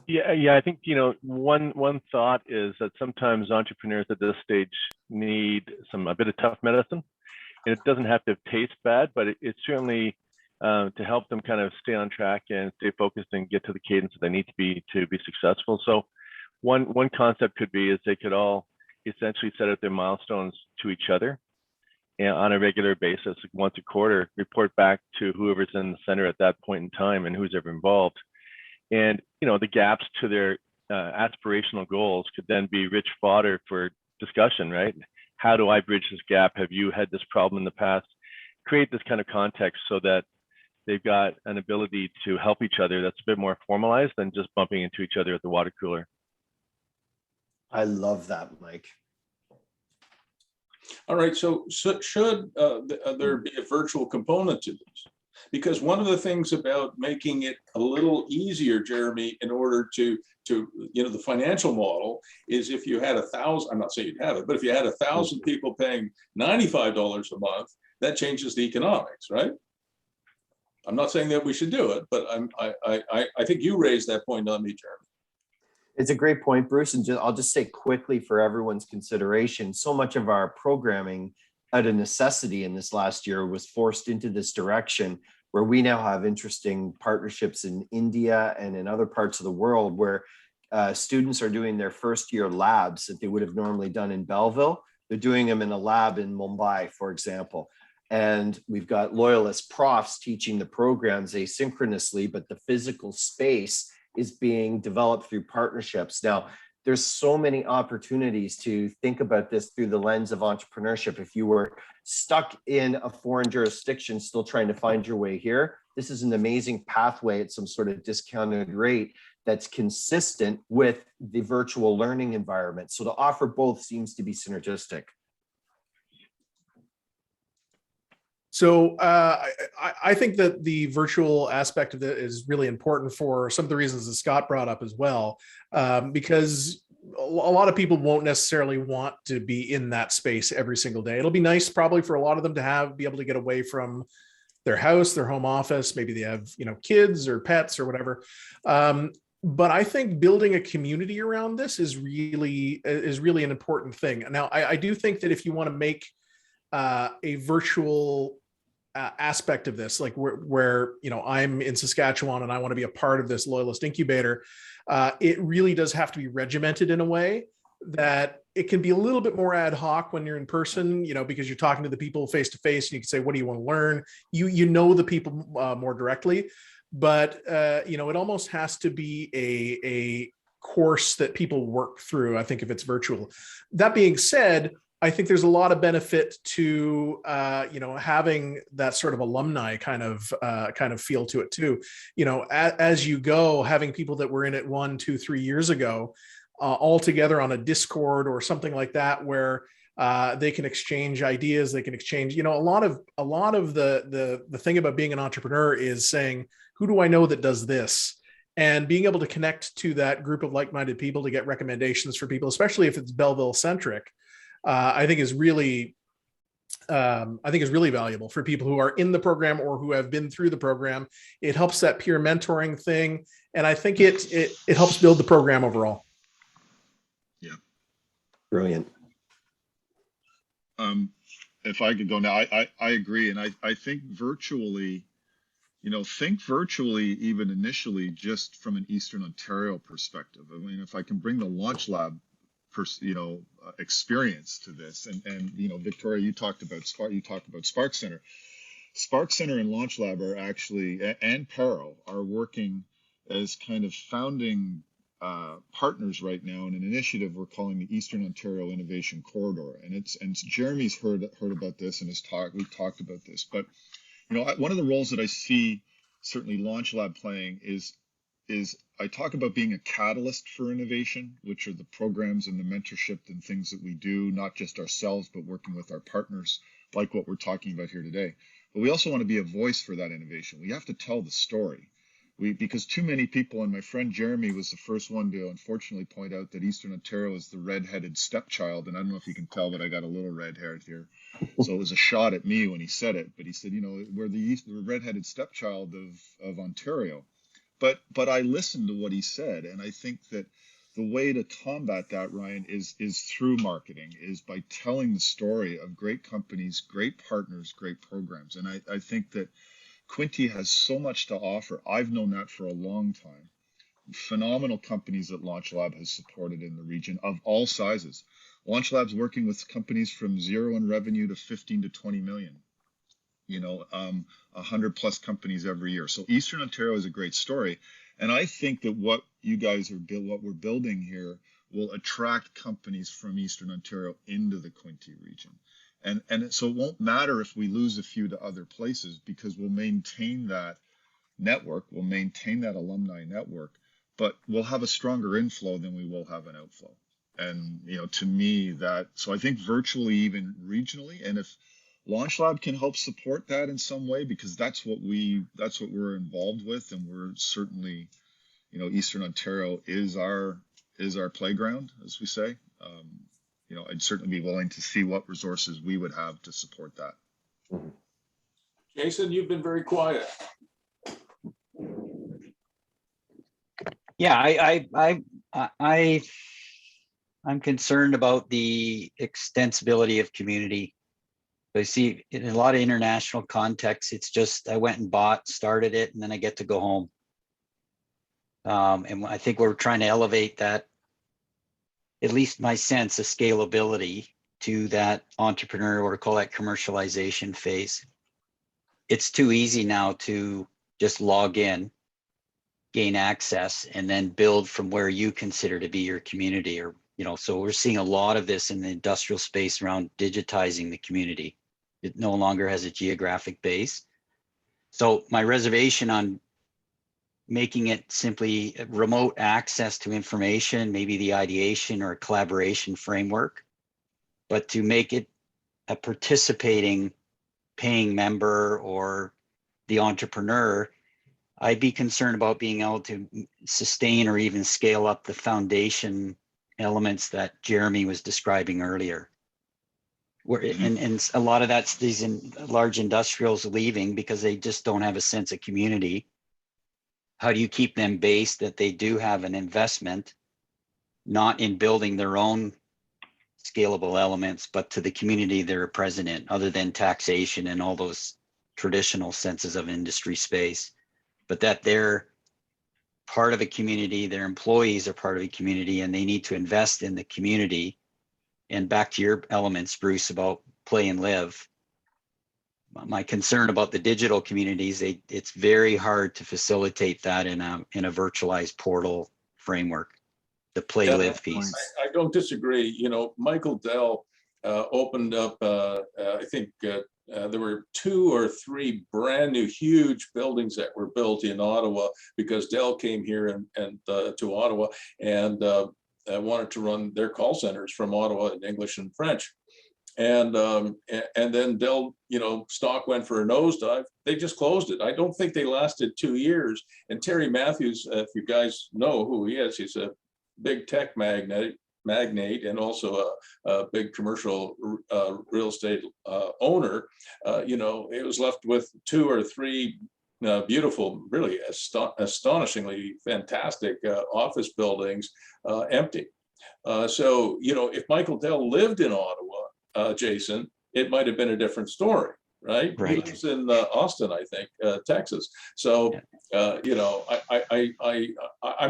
Yeah. I think, one thought is that sometimes entrepreneurs at this stage need a bit of tough medicine. And it doesn't have to taste bad, but it's certainly to help them kind of stay on track and stay focused and get to the cadence that they need to be successful. So one concept could be is they could all essentially set up their milestones to each other. And on a regular basis, like once a quarter, report back to whoever's in the center at that point in time and who's ever involved. And, the gaps to their aspirational goals could then be rich fodder for discussion, right? How do I bridge this gap? Have you had this problem in the past? Create this kind of context so that they've got an ability to help each other that's a bit more formalized than just bumping into each other at the water cooler. I love that, Mike. All right, so should there be a virtual component to this? Because one of the things about making it a little easier, Jeremy, in order to the financial model is if you had 1,000, I'm not saying you'd have it, but if you had 1,000 people paying $95 a month, that changes the economics, right? I'm not saying that we should do it, but I think you raised that point on me, Jeremy. It's a great point, Bruce. And I'll just say quickly for everyone's consideration, so much of our programming out of necessity in this last year was forced into this direction where we now have interesting partnerships in India and in other parts of the world where students are doing their first year labs that they would have normally done in Belleville. They're doing them in a lab in Mumbai, for example. And we've got Loyalist profs teaching the programs asynchronously, but the physical space is being developed through partnerships. Now, there's so many opportunities to think about this through the lens of entrepreneurship. If you were stuck in a foreign jurisdiction, still trying to find your way here, this is an amazing pathway at some sort of discounted rate that's consistent with the virtual learning environment. So to offer both seems to be synergistic. So I think that the virtual aspect of it is really important for some of the reasons that Scott brought up as well, because a lot of people won't necessarily want to be in that space every single day. It'll be nice probably for a lot of them to be able to get away from their house, their home office. Maybe they have, kids or pets or whatever. But I think building a community around this is really an important thing. Now, I do think that if you want to make a virtual aspect of this, like where I'm in Saskatchewan and I want to be a part of this Loyalist incubator, it really does have to be regimented in a way that it can be a little bit more ad hoc when you're in person, because you're talking to the people face to face and you can say, what do you want to learn? You know the people more directly, but it almost has to be a course that people work through, I think, if it's virtual. That being said, I think there's a lot of benefit to having that sort of alumni kind of feel to it too. As you go, having people that were in it 1, 2, 3 years ago, all together on a Discord or something like that, where they can exchange ideas, they can exchange. A lot of the thing about being an entrepreneur is saying, who do I know that does this? and being able to connect to that group of like-minded people to get recommendations for people, especially if it's Belleville centric, I think is really valuable for people who are in the program or who have been through the program. It helps that peer mentoring thing, and I think it helps build the program overall. Yeah, Brilliant. If I could go now, I agree, and I think virtually, think virtually even initially just from an Eastern Ontario perspective. I mean, if I can bring the Launch Lab experience to this, and Victoria, you talked about Spark Center. Spark Center and Launch Lab are actually, and Paro are working as kind of founding partners right now in an initiative we're calling the Eastern Ontario Innovation Corridor, and Jeremy's heard about this and we've talked about this, but one of the roles that I see certainly Launch Lab playing is I talk about being a catalyst for innovation, which are the programs and the mentorship and things that we do, not just ourselves, but working with our partners, like what we're talking about here today. But we also want to be a voice for that innovation. We have to tell the story. Because too many people, and my friend Jeremy was the first one to unfortunately point out that Eastern Ontario is the red-headed stepchild, and I don't know if you can tell, but I got a little red-haired here. So it was a shot at me when he said it, but he said, we're the red-headed stepchild of Ontario. But I listened to what he said, and I think that the way to combat that, Ryan, is through marketing, is by telling the story of great companies, great partners, great programs. And I think that Quinte has so much to offer. I've known that for a long time. Phenomenal companies that Launch Lab has supported in the region of all sizes. Launch Lab's working with companies from 0 in revenue to 15 to 20 million. 100 plus companies every year. So Eastern Ontario is a great story. And I think that what you guys what we're building here will attract companies from Eastern Ontario into the Quinte region. And so it won't matter if we lose a few to other places, because we'll maintain that network, we'll maintain that alumni network, but we'll have a stronger inflow than we will have an outflow. And, to me so I think virtually, even regionally, and if Launch Lab can help support that in some way, because that's what we're involved with. And we're certainly, Eastern Ontario is our playground, as we say. I'd certainly be willing to see what resources we would have to support that. Jason, you've been very quiet. Yeah, I'm concerned about the extensibility of community. I see in a lot of international contexts, it's just I went and started it, and then I get to go home. And I think we're trying to elevate that, at least my sense of scalability, to that entrepreneur, or call that commercialization phase. It's too easy now to just log in, gain access, and then build from where you consider to be your community. Or, so we're seeing a lot of this in the industrial space around digitizing the community. It no longer has a geographic base. So my reservation on making it simply remote access to information, maybe the ideation or collaboration framework, but to make it a participating paying member or the entrepreneur, I'd be concerned about being able to sustain or even scale up the foundation elements that Jeremy was describing earlier. And a lot of that's these large industrials leaving because they just don't have a sense of community. How do you keep them based that they do have an investment, not in building their own scalable elements, but to the community they're present in, other than taxation and all those traditional senses of industry space, but that they're part of a community, their employees are part of a community, and they need to invest in the community. And back to your elements, Bruce, about play and live. My concern about the digital communities, it's very hard to facilitate that in a virtualized portal framework, the play live piece. I don't disagree. Michael Dell opened up, I think there were 2 or 3 brand new huge buildings that were built in Ottawa, because Dell came here and to Ottawa and wanted to run their call centers from Ottawa in English and French. and then Dell, stock went for a nosedive. They just closed it. I don't think they lasted 2 years. And Terry Matthews, if you guys know who he is, he's a big tech magnate and also a big commercial real estate owner. It was left with 2 or 3 beautiful, really astonishingly fantastic office buildings empty. So, if Michael Dell lived in Ottawa, Jason, it might have been a different story, right? He lives in Austin, I think, Texas. So, I'm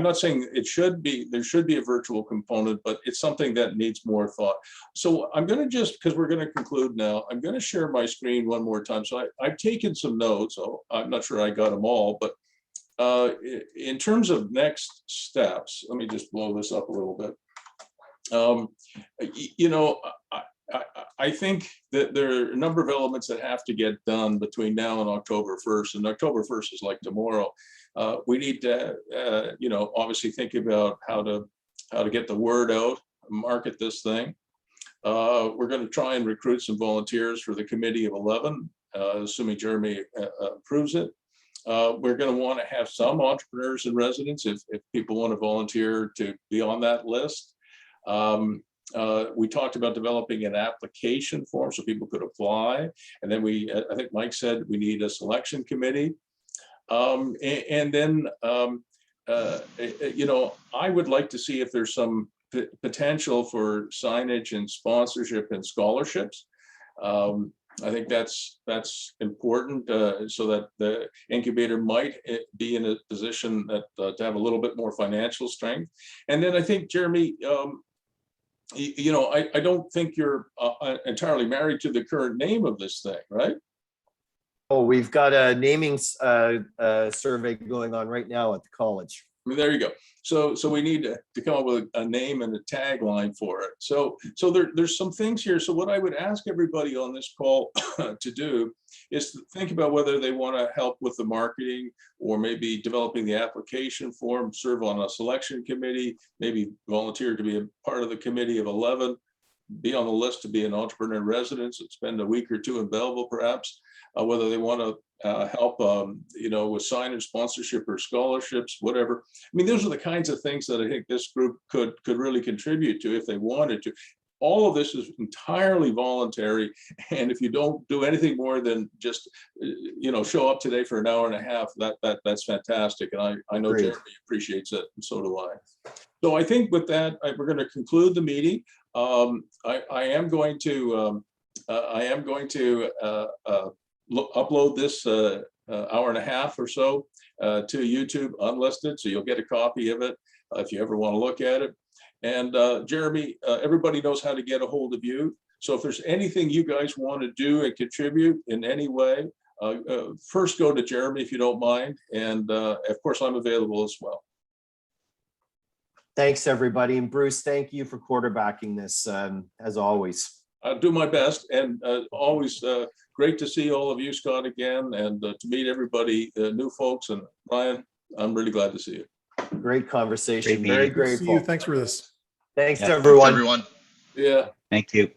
not saying there should be a virtual component, but it's something that needs more thought. So I'm going to because we're going to conclude now, I'm going to share my screen one more time. So I've taken some notes. So I'm not sure I got them all, but in terms of next steps, let me just blow this up a little bit. I think that there are a number of elements that have to get done between now and October 1st, and October 1st is like tomorrow. We need to, obviously think about how to get the word out, market this thing. We're going to try and recruit some volunteers for the committee of 11, assuming Jeremy approves it. We're going to want to have some entrepreneurs in residence if people want to volunteer to be on that list. We talked about developing an application form so people could apply. And then I think Mike said we need a selection committee. And then, I would like to see if there's some potential for signage and sponsorship and scholarships. I think that's important so that the incubator might be in a position that to have a little bit more financial strength. And then I think, Jeremy, I don't think you're entirely married to the current name of this thing, right? Oh, we've got a naming survey going on right now at the college. I mean, there you go. So we need to come up with a name and a tagline for it. So there's some things here. So what I would ask everybody on this call to do is to think about whether they want to help with the marketing or maybe developing the application form, serve on a selection committee, maybe volunteer to be a part of the committee of 11, be on the list to be an entrepreneur in residence and spend a week or 2 in Belleville, perhaps, whether they want to help, with signage, sponsorship, or scholarships, whatever. I mean, those are the kinds of things that I think this group could really contribute to if they wanted to. All of this is entirely voluntary, and if you don't do anything more than just, show up today for an hour and a half, that's fantastic, and I know Jeremy appreciates it, and so do I. So I think with that, we're going to conclude the meeting. I am going to upload this hour and a half or so to YouTube unlisted, so you'll get a copy of it if you ever want to look at it. And Jeremy, everybody knows how to get a hold of you. So if there's anything you guys want to do and contribute in any way, first go to Jeremy if you don't mind. And of course, I'm available as well. Thanks, everybody. And Bruce, thank you for quarterbacking this, as always. I'll do my best, and always great to see all of you, Scott, again, and to meet everybody, new folks. And Ryan, I'm really glad to see you. Great conversation. Great Very See grateful. you. Thanks for this. Thanks, Yeah. everyone. Everyone. Yeah. Thank you.